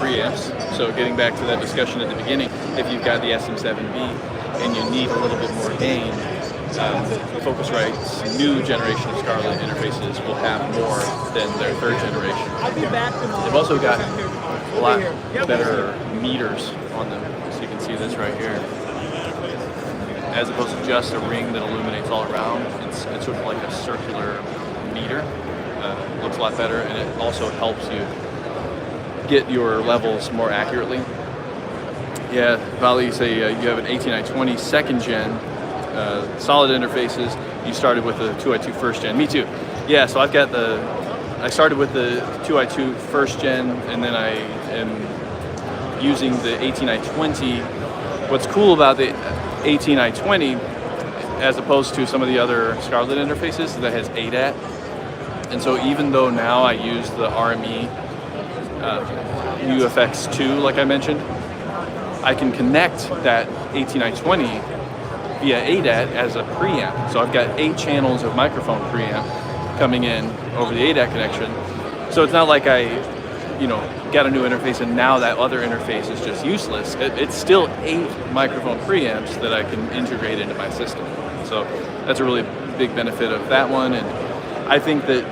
preamps. So getting back to that discussion at the beginning, if you've got the SM7B and you need a little bit more gain, Focusrite's new generation of Scarlett interfaces will have more than their third generation. They've also got a lot better meters on them. So you can see this right here. As opposed to just a ring that illuminates all around, it's sort of like a circular meter. Looks a lot better, and it also helps you get your levels more accurately. Yeah, Vali, you say you have an 18i20 second gen, solid interfaces. You started with the 2i2 first gen. Me too. Yeah, so I started with the 2i2 first gen, and then I am using the 18i20. What's cool about the 18i20, as opposed to some of the other Scarlett interfaces, that has ADAT. And so even though now I use the RME UFX2, like I mentioned, I can connect that 18i20 via ADAT as a preamp. So I've got 8 channels of microphone preamp coming in over the ADAT connection. So it's not like I, got a new interface and now that other interface is just useless. It's still 8 microphone preamps that I can integrate into my system. So that's a really big benefit of that one. And I think that,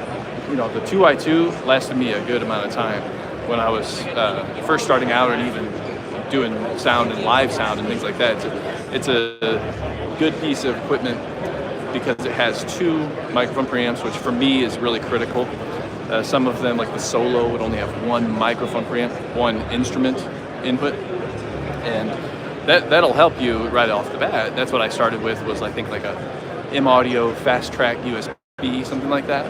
the 2i2 lasted me a good amount of time when I was first starting out and even doing sound and live sound and things like that. It's a good piece of equipment because it has 2 microphone preamps, which for me is really critical. Some of them, like the Solo, would only have 1 microphone preamp, 1 instrument input, and that'll help you right off the bat. That's what I started with, was I think like a M-Audio Fast Track USB, something like that.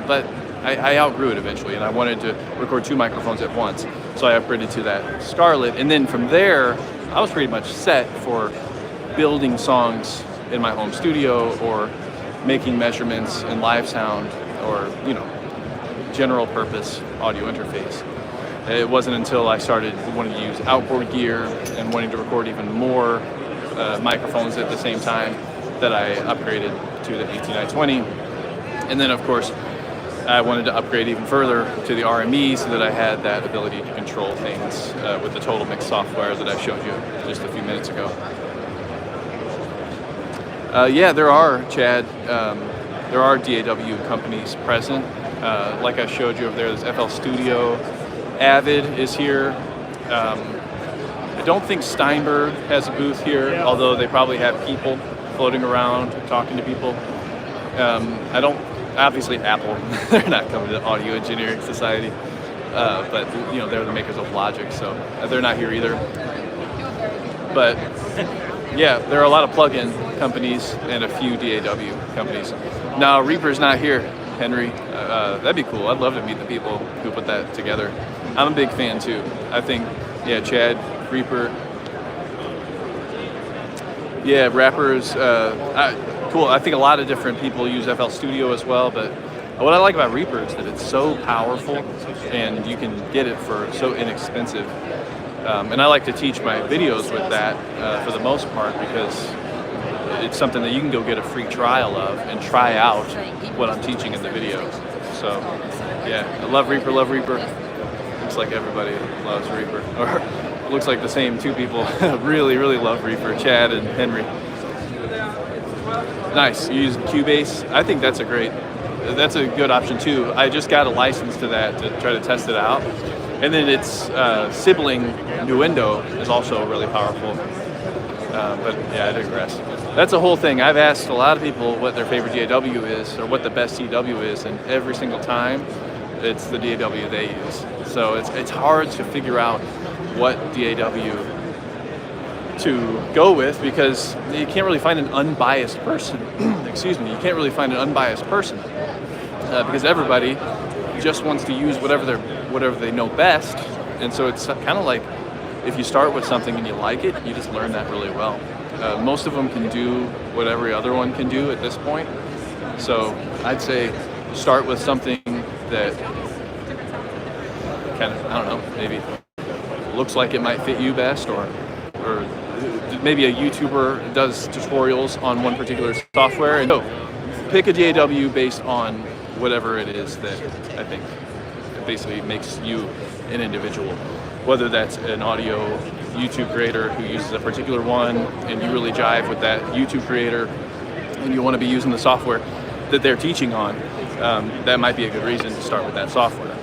But I outgrew it eventually, and I wanted to record 2 microphones at once, so I upgraded to that Scarlett. And then from there, I was pretty much set for building songs in my home studio or making measurements in live sound or, general purpose audio interface. It wasn't until I started wanting to use outboard gear and wanting to record even more microphones at the same time that I upgraded to the 18i20. And then of course, I wanted to upgrade even further to the RME so that I had that ability to control things with the Total Mix software that I showed you just a few minutes ago. Yeah, there are, Chad, there are DAW companies present. Like I showed you over there, there's FL Studio. Avid is here. I don't think Steinberg has a booth here, although they probably have people floating around talking to people. Obviously Apple, they're not coming to the Audio Engineering Society, but they're the makers of Logic, so they're not here either. But yeah, there are a lot of plug-in companies and a few DAW companies. Now Reaper's not here, Henry. That'd be cool. I'd love to meet the people who put that together. I'm a big fan too. I think, yeah, Chad, Reaper. Yeah, rappers, cool. I think a lot of different people use FL Studio as well, but what I like about Reaper is that it's so powerful and you can get it for so inexpensive. And I like to teach my videos with that for the most part because it's something that you can go get a free trial of and try out what I'm teaching in the video. So yeah, I love Reaper, love Reaper. Looks like everybody loves Reaper. Or looks like the same two people really, really love Reaper, Chad and Henry. Nice, you use Cubase. I think that's a good option too. I just got a license to that to try to test it out. And then its sibling, Nuendo, is also really powerful. But yeah, I digress. That's a whole thing. I've asked a lot of people what their favorite DAW is or what the best DAW is, and every single time it's the DAW they use. So it's hard to figure out what DAW to go with because you can't really find an unbiased person. Excuse me, you can't really find an unbiased person because everybody just wants to use whatever they know best, and so it's kind of like if you start with something and you like it, you just learn that really well. Most of them can do what every other one can do at this point, so I'd say start with something that kind of, I don't know, maybe looks like it might fit you best, or maybe a YouTuber does tutorials on one particular software, and pick a DAW based on whatever it is that I think basically makes you an individual. Whether that's an audio YouTube creator who uses a particular one and you really jive with that YouTube creator and you want to be using the software that they're teaching on, that might be a good reason to start with that software.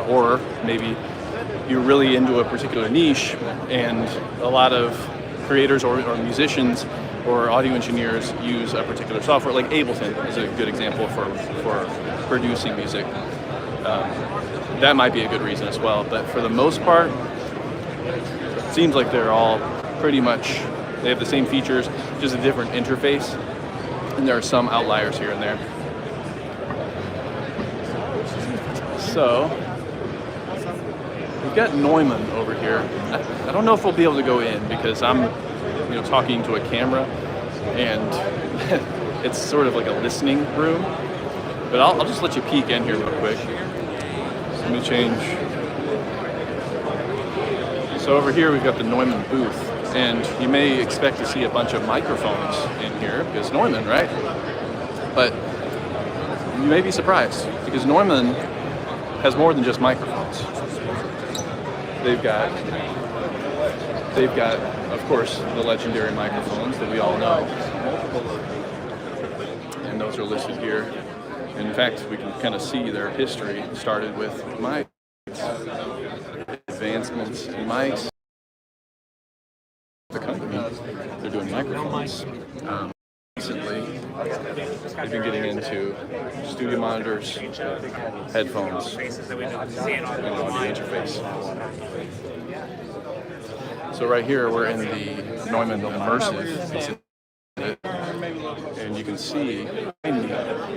Or maybe you're really into a particular niche and a lot of creators or musicians or audio engineers use a particular software, like Ableton is a good example for producing music. That might be a good reason as well, but for the most part, it seems like they're all pretty much, they have the same features, just a different interface, and there are some outliers here and there. So, we've got Neumann over here. I don't know if we'll be able to go in because I'm talking to a camera, and it's sort of like a listening room, but I'll just let you peek in here real quick. Let me change. So over here we've got the Neumann booth, and you may expect to see a bunch of microphones in here because Neumann, right? But you may be surprised because Neumann has more than just microphones. They've got, of course, the legendary microphones that we all know, and those are listed here. In fact, we can kind of see their history. Started with mics, advancements in mics. The company, they're doing microphones. Recently, they've been getting into studio monitors, headphones, and audio interface. So right here, we're in the Neumann Immersive. And you can see behind me,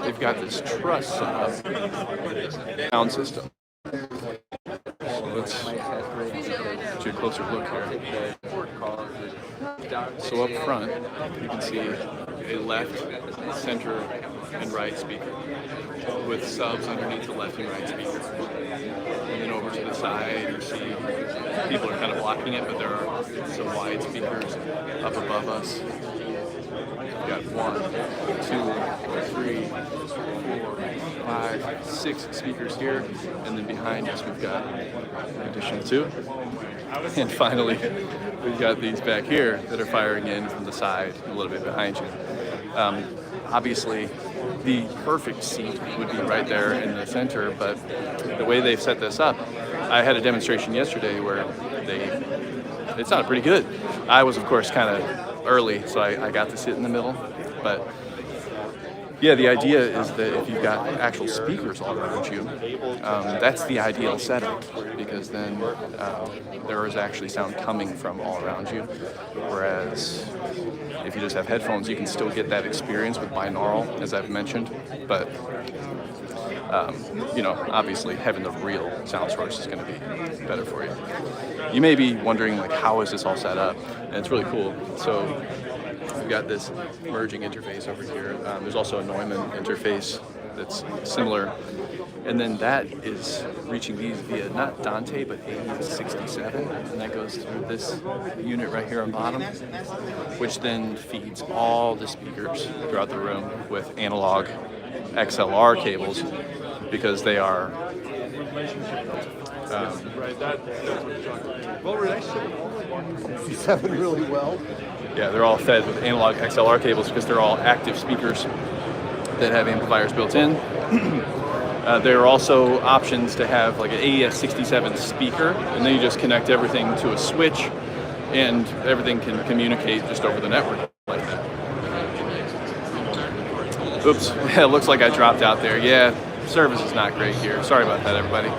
they've got this truss sound system. So let's get you a closer look here. So up front, you can see a left, center, and right speaker with subs underneath the left and right speaker. And then over to the side, you see people are kind of blocking it, but there are some wide speakers up above us. We've got 1, 2, 3, 4, 5, 6 speakers here, and then behind us we've got an additional 2. And finally, we've got these back here that are firing in from the side, a little bit behind you. Obviously, the perfect seat would be right there in the center, but the way they've set this up, I had a demonstration yesterday where it sounded pretty good. I was, of course, kind of early, so I got to sit in the middle, but yeah, the idea is that if you've got actual speakers all around you, that's the ideal setup, because then there is actually sound coming from all around you. Whereas if you just have headphones, you can still get that experience with binaural, as I've mentioned. But obviously having the real sound source is going to be better for you. You may be wondering, like, how is this all set up? And it's really cool. So we've got this merging interface over here. There's also a Neumann interface that's similar. And then that is reaching these via not Dante, but AES 67. And that goes through this unit right here on bottom, which then feeds all the speakers throughout the room with analog XLR cables, because they are really well. Yeah, they're all fed with analog XLR cables because they're all active speakers that have amplifiers built in. There are also options to have like an AES 67 speaker, and then you just connect everything to a switch, and everything can communicate just over the network like that. Oops, it looks like I dropped out there. Yeah, service is not great here. Sorry about that, everybody.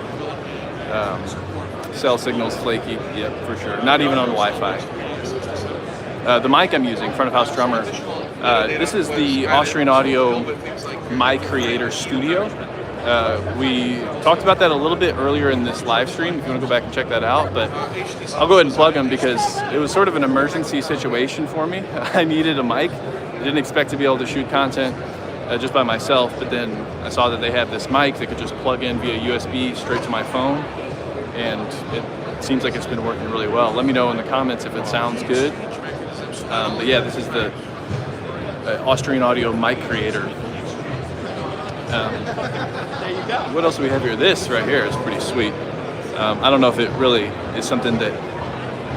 Cell signal's flaky, yep, for sure. Not even on Wi-Fi. The mic I'm using, front of house drummer, this is the Austrian Audio Mic Creator Studio. We talked about that a little bit earlier in this live stream, if you want to go back and check that out, but I'll go ahead and plug them because it was sort of an emergency situation for me. I needed a mic. I didn't expect to be able to shoot content just by myself, but then I saw that they have this mic that could just plug in via USB straight to my phone, and it seems like it's been working really well. Let me know in the comments if it sounds good. But yeah, this is the Austrian Audio Mic Creator. What else do we have here? This right here is pretty sweet. I don't know if it really is something that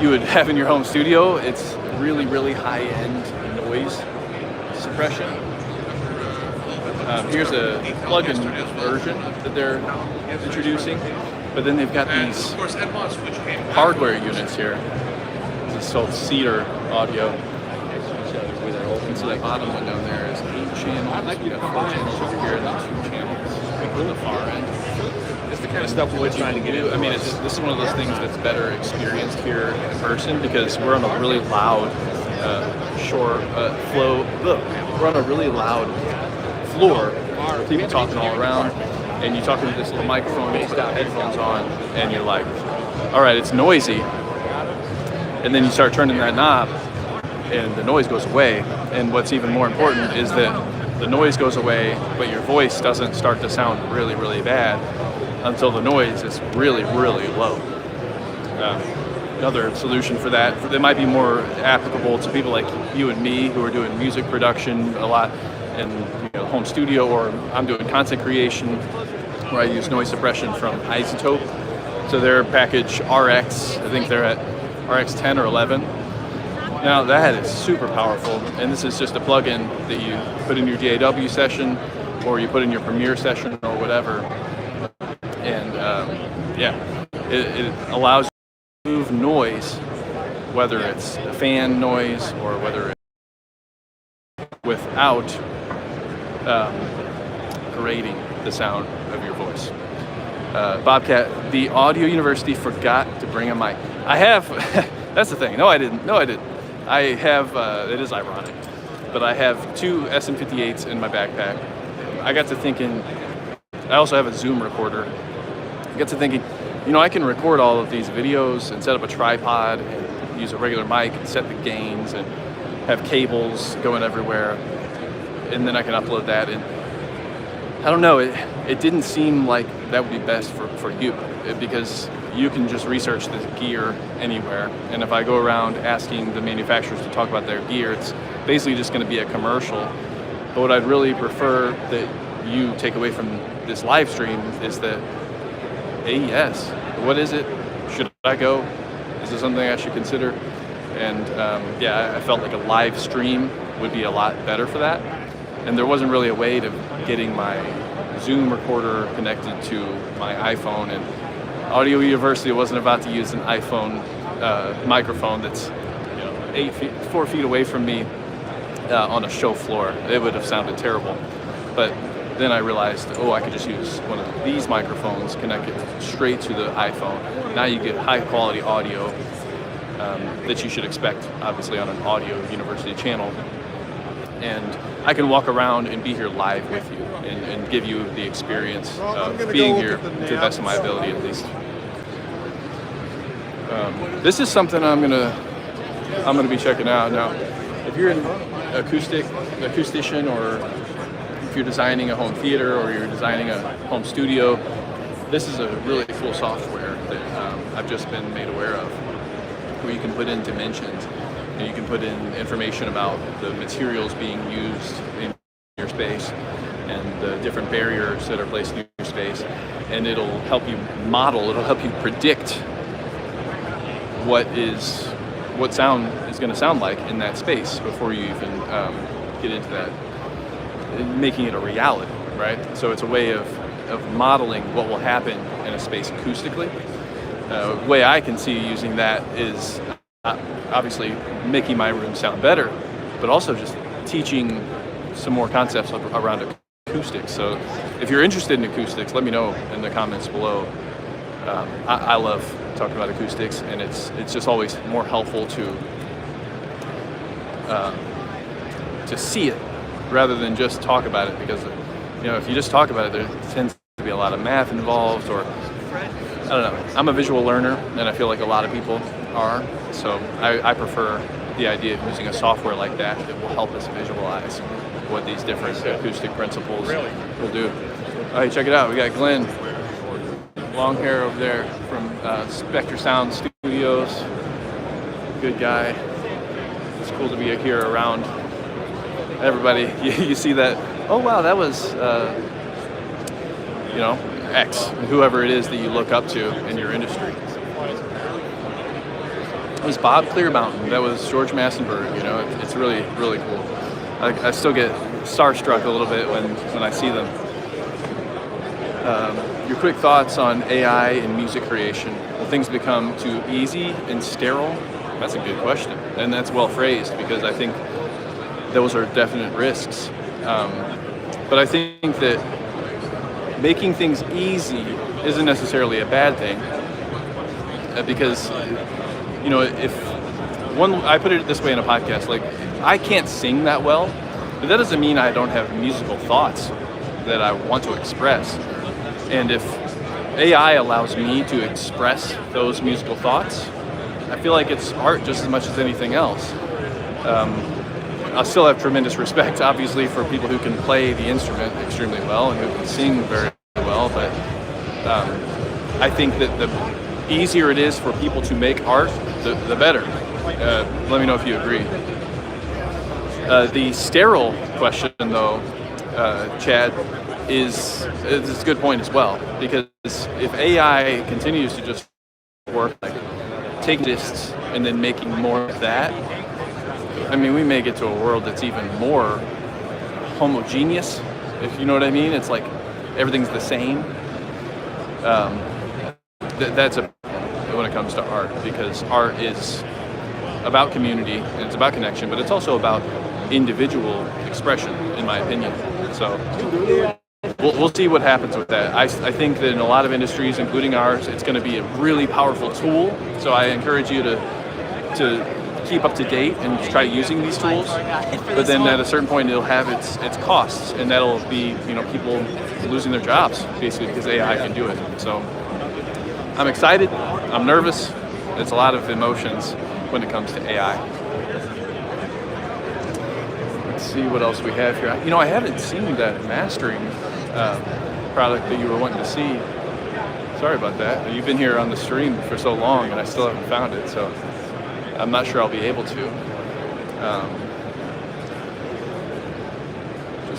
you would have in your home studio. It's really, really high-end noise suppression. Here's a plug-in version that they're introducing, but then they've got these hardware units here. This is called Cedar Audio. And so that bottom one down there is 8 channels. We've got 4 channels over here, and then 2 channels on the far end. It's the kind of stuff we're trying to get into. I mean, this is one of those things that's better experienced here in person, because we're on a really loud we're on a really loud floor with people talking all around, and you talk into this little microphone, you put headphones on, and you're like, all right, it's noisy. And then you start turning that knob, and the noise goes away. And what's even more important is that the noise goes away, but your voice doesn't start to sound really, really bad until the noise is really, really low. Another solution for that might be more applicable to people like you and me who are doing music production a lot in home studio, or I'm doing content creation where I use noise suppression from Isotope. So their package RX, I think they're at RX 10 or 11. Now that is super powerful, and this is just a plug-in that you put in your DAW session, or you put in your Premiere session or whatever, and it allows you to remove noise, whether it's a fan noise or whether it's without grading the sound of your voice. Bobcat, the Audio University forgot to bring a mic. I have, that's the thing. No, I didn't. I have, it is ironic, but I have 2 SM58s in my backpack. I got to thinking, I also have a Zoom recorder. I got to thinking, I can record all of these videos and set up a tripod and use a regular mic and set the gains and have cables going everywhere. And then I can upload that. And I don't know, it didn't seem like that would be best for you, because you can just research this gear anywhere. And if I go around asking the manufacturers to talk about their gear, it's basically just going to be a commercial. But what I'd really prefer that you take away from this live stream is that AES, what is it? Should I go? Is it something I should consider? And I felt like a live stream would be a lot better for that. And there wasn't really a way to getting my Zoom recorder connected to my iPhone. And Audio University wasn't about to use an iPhone microphone that's 4 feet away from me on a show floor. It would have sounded terrible. But then I realized, I could just use one of these microphones, connect it straight to the iPhone. Now you get high quality audio that you should expect, obviously, on an Audio University channel. And I can walk around and be here live with you and give you the experience of being here to the best of my ability, at least. This is something I'm gonna be checking out. Now, if you're an acoustician, or if you're designing a home theater or you're designing a home studio, this is a really cool software that I've just been made aware of, where you can put in dimensions and you can put in information about the materials being used in your space and the different barriers that are placed in your space, and it'll help you model, it'll help you predict what sound is going to sound like in that space before you even get into that, making it a reality, right? So it's a way of modeling what will happen in a space acoustically. The way I can see using that is obviously making my room sound better, but also just teaching some more concepts around acoustics. So if you're interested in acoustics, let me know in the comments below. I love talking about acoustics, and it's just always more helpful to see it rather than just talk about it, because if you just talk about it, there tends to be a lot of math involved, or I don't know. I'm a visual learner, and I feel like a lot of people are, so I prefer the idea of using a software like that will help us visualize what these different acoustic principles will do. All right, check it out. We got Glenn, long hair over there, from Spectre Sound Studios. Good guy. It's cool to be here around everybody. You see that? Oh wow, that was X, whoever it is that you look up to in your industry. It was Bob Clearmountain. That was George Massenburg. It's really, really cool. I still get starstruck a little bit when I see them. Your quick thoughts on AI and music creation. Will things become too easy and sterile? That's a good question, and that's well phrased, because I think those are definite risks. But I think that making things easy isn't necessarily a bad thing, because I put it this way in a podcast, like, I can't sing that well, but that doesn't mean I don't have musical thoughts that I want to express. And if AI allows me to express those musical thoughts, I feel like it's art just as much as anything else. I still have tremendous respect, obviously, for people who can play the instrument extremely well and who can sing very well, but I think that the easier it is for people to make art, the better. Let me know if you agree. The sterile question, though, Chad, is a good point as well, because if AI continues to just work like taking discs and then making more of that, I mean, we may get to a world that's even more homogeneous, if you know what I mean. It's like everything's the same. That's when it comes to art, because art is about community and it's about connection, but it's also about individual expression, in my opinion. So we'll see what happens with that. I think that in a lot of industries, including ours, it's going to be a really powerful tool. So I encourage you to keep up to date and try using these tools. But then at a certain point, it'll have its costs, and that'll be people losing their jobs basically because AI can do it. So I'm excited. I'm nervous. It's a lot of emotions when it comes to AI. Let's see what else we have here. I haven't seen that mastering product that you were wanting to see. Sorry about that. You've been here on the stream for so long, and I still haven't found it, so I'm not sure I'll be able to.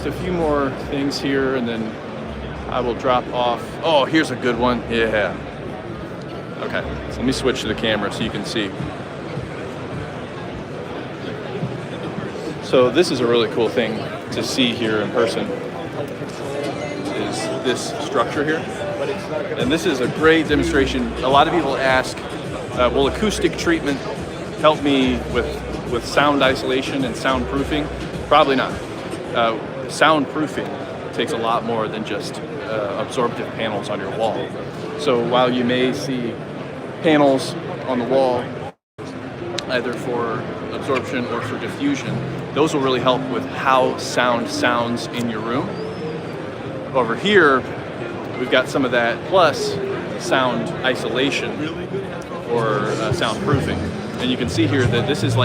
just a few more things here, and then I will drop off. Oh, here's a good one. Yeah. Okay, so let me switch to the camera so you can see. So this is a really cool thing to see here in person, is this structure here. And this is a great demonstration. A lot of people ask, will acoustic treatment help me with sound isolation and soundproofing? Probably not. Soundproofing takes a lot more than just absorptive panels on your wall. So while you may see panels on the wall, either for absorption or for diffusion, those will really help with how sound sounds in your room. Over here, we've got some of that plus sound isolation or soundproofing. And you can see here that this is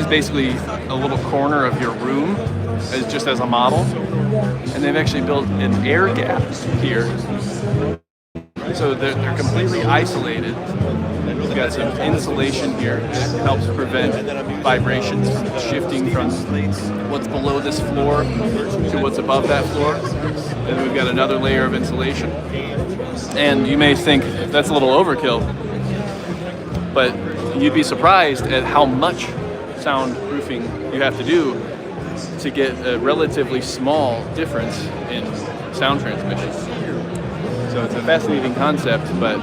basically a little corner of your room just as a model. And they've actually built an air gap here. So they're completely isolated. We've got some insulation here that helps prevent vibrations shifting from what's below this floor to what's above that floor. And we've got another layer of insulation. And you may think that's a little overkill, but you'd be surprised at how much soundproofing you have to do to get a relatively small difference in sound transmission. So it's a fascinating concept, but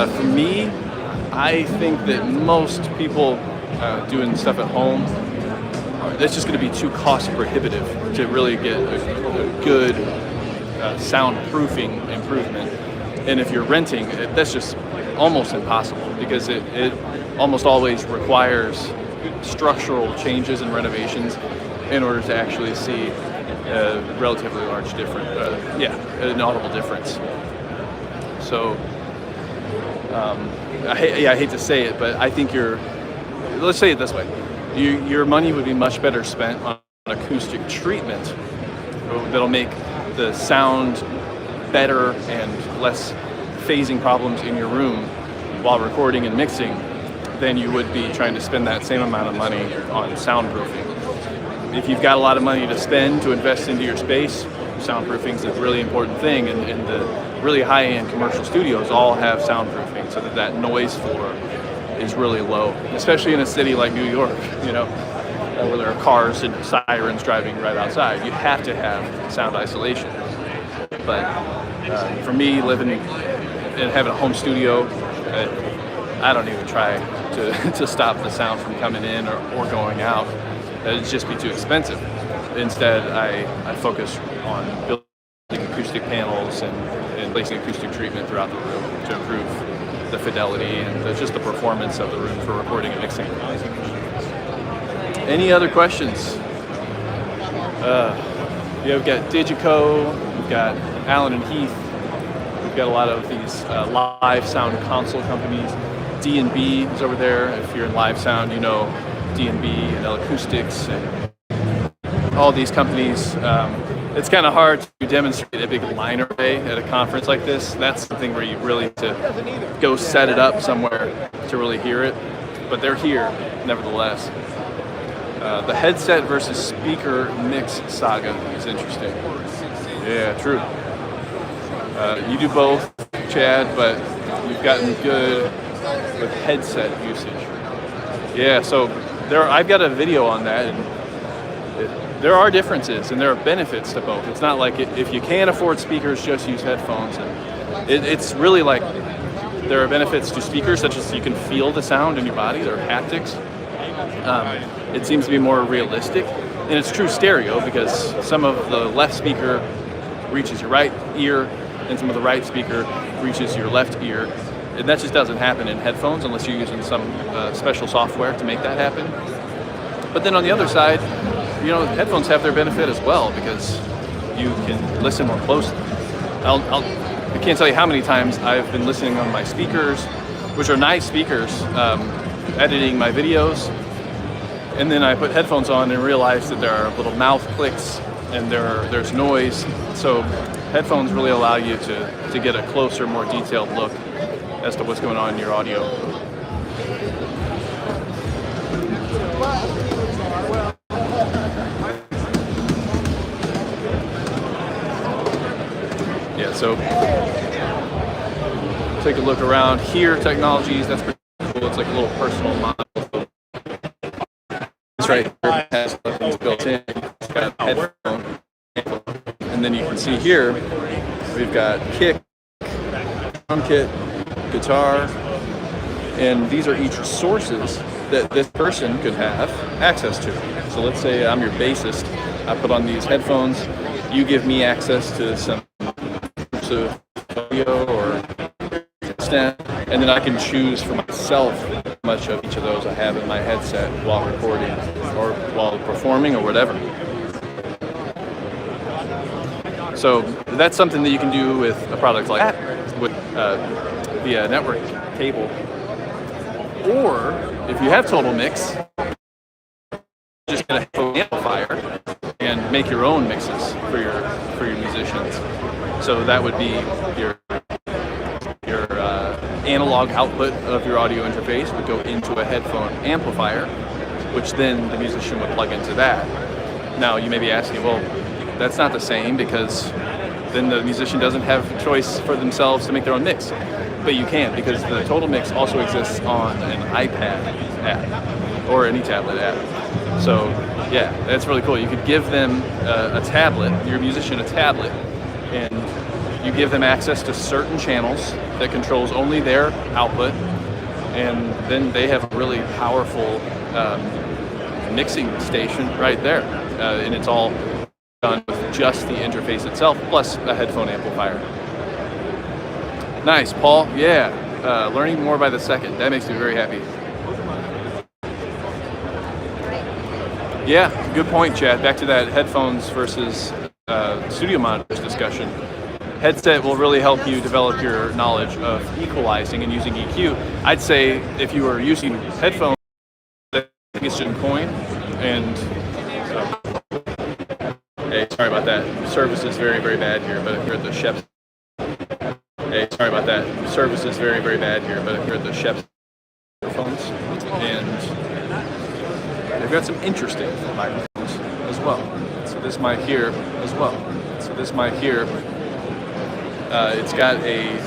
for me, I think that most people doing stuff at home, that's just going to be too cost prohibitive to really get a good soundproofing improvement. And if you're renting, that's just almost impossible, because it almost always requires structural changes and renovations in order to actually see a relatively large difference, an audible difference. So I hate to say it, but I think let's say it this way, your money would be much better spent on acoustic treatment that'll make the sound better and less phasing problems in your room while recording and mixing than you would be trying to spend that same amount of money on soundproofing. If you've got a lot of money to spend to invest into your space, soundproofing is a really important thing, and the really high-end commercial studios all have soundproofing so that noise floor is really low, especially in a city like New York, where there are cars and sirens driving right outside. You have to have sound isolation. But for me, living and having a home studio, I don't even try to stop the sound from coming in or going out. It'd just be too expensive. Instead, I focus on building acoustic panels and placing acoustic treatment throughout the room to improve the fidelity and just the performance of the room for recording and mixing. Any other questions? We've got Digico, we've got Allen and Heath, we've got a lot of these live sound console companies. D&B is over there. If you're in live sound, you know D&B and L Acoustics and all these companies. It's kind of hard to demonstrate a big line array at a conference like this. That's something where you really have to go set it up somewhere to really hear it. But they're here, nevertheless. The headset versus speaker mix saga is interesting. Yeah, true. You do both, Chad, but you've gotten good with headset usage. Yeah, so I've got a video on that, and there are differences and there are benefits to both. It's not like if you can't afford speakers, just use headphones. And it's really like there are benefits to speakers, such as you can feel the sound in your body. There are haptics. It seems to be more realistic, and it's true stereo because some of the left speaker reaches your right ear and some of the right speaker reaches your left ear. And that just doesn't happen in headphones unless you're using some special software to make that happen. But then on the other side, headphones have their benefit as well because you can listen more closely. I can't tell you how many times I've been listening on my speakers, which are nice speakers, editing my videos, and then I put headphones on and realize that there are little mouth clicks and there's noise. So headphones really allow you to get a closer, more detailed look as to what's going on in your audio. Yeah, so take a look around here. Technologies, that's pretty cool. It's like a little personal model. This right here has things built in. It's got a headphone. And then you can see here, we've got kick, drum kit, guitar, and these are each sources that this person could have access to. So let's say I'm your bassist. I put on these headphones. You give me access to some audio or stem, and then I can choose for myself how much of each of those I have in my headset while recording or while performing or whatever. So that's something that you can do with a product like that, with via network cable. Or if you have Total Mix, just get a headphone amplifier and make your own mixes for your musicians. So that would be your analog output of your audio interface would go into a headphone amplifier, which then the musician would plug into that. Now you may be asking, well, that's not the same because then the musician doesn't have a choice for themselves to make their own mix. But you can, because the Total Mix also exists on an iPad app or any tablet app. So yeah, that's really cool. You could give them a tablet, your musician a tablet, and you give them access to certain channels that controls only their output, and then they have a really powerful mixing station right there. And it's all done with just the interface itself, plus a headphone amplifier. Nice, Paul. Yeah, learning more by the second. That makes me very happy. Yeah, good point, Chad. Back to that headphones versus studio monitors discussion. Headset will really help you develop your knowledge of equalizing and using EQ. I'd say if you are using headphones, I think it's just a coin. And hey, sorry about that. Service is very, very bad here, but if you're at the Shep's. Hey, sorry about that. Service is very, very bad here, but if you're at the Shep's microphones, and they've got some interesting microphones as well. So this mic here as well. So this mic here, it's got a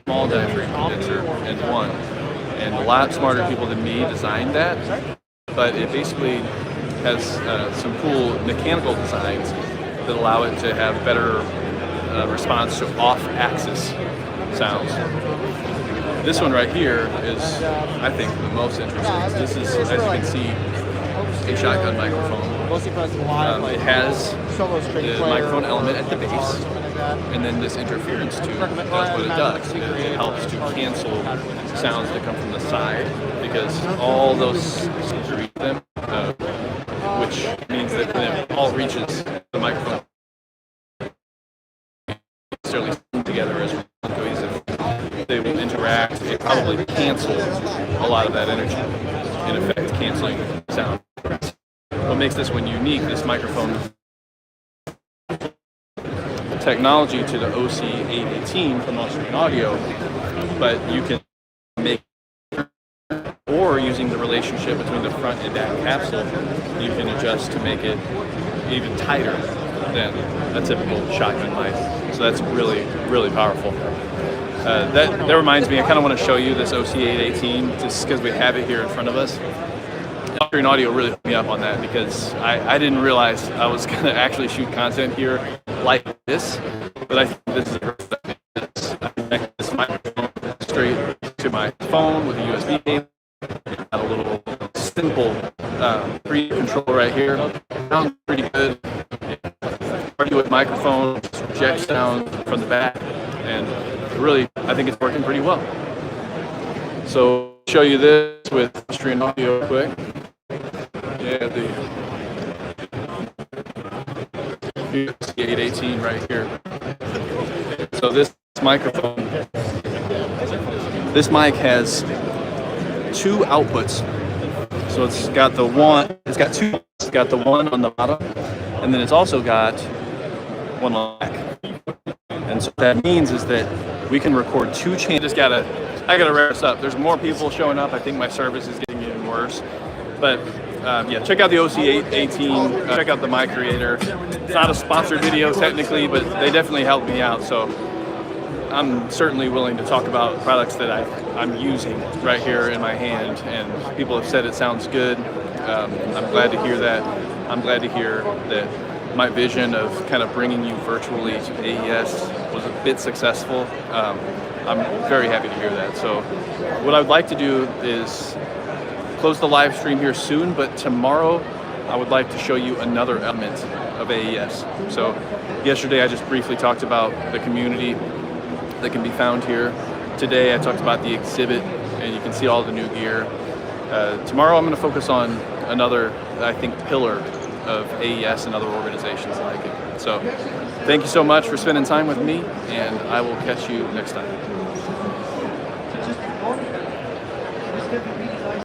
small diaphragm condenser and one, and a lot smarter people than me designed that. But it basically has some cool mechanical designs that allow it to have better response to off-axis sounds. This one right here is, I think, the most interesting. This is, as you can see, a shotgun microphone. It has the microphone element at the base, and then this interference tube does what it does. It helps to cancel sounds that come from the side, because all those reach them, which means that when it all reaches the microphone, necessarily together as one cohesive. They will interact. They probably cancel a lot of that energy. In effect, canceling sound. What makes this one unique? This microphone technology to the OC818 from Austrian Audio, but you can make, or using the relationship between the front and back capsule, you can adjust to make it even tighter than a typical shotgun mic. So that's really, really powerful. That reminds me, I kind of want to show you this OC818 just because we have it here in front of us. Austrian Audio really hooked me up on that because I didn't realize I was going to actually shoot content here like this, but I think this is perfect. I connect this microphone straight to my phone with a USB cable. Got a little simple preamp control right here. Sounds pretty good. With microphone, project sound from the back, and really, I think it's working pretty well. So, I'll show you this with Austrian Audio quick. Yeah, the 818 right here. So this microphone, this mic has two outputs. So it's got the one, it's got two, it's got the one on the bottom, and then it's also got one on the back. And so what that means is that we can record two channels. I gotta wrap this up. There's more people showing up. I think my service is getting even worse. But check out the OC18. Check out the My Creator. It's not a sponsored video technically, but they definitely helped me out. So I'm certainly willing to talk about products that I'm using right here in my hand, and people have said it sounds good. I'm glad to hear that. I'm glad to hear that my vision of kind of bringing you virtually to AES was a bit successful. I'm very happy to hear that. So what I would like to do is close the live stream here soon, but tomorrow I would like to show you another element of AES. So yesterday I just briefly talked about the community that can be found here. Today I talked about the exhibit, and you can see all the new gear. Tomorrow I'm going to focus on another, I think, pillar of AES and other organizations like it. So thank you so much for spending time with me, and I will catch you next time.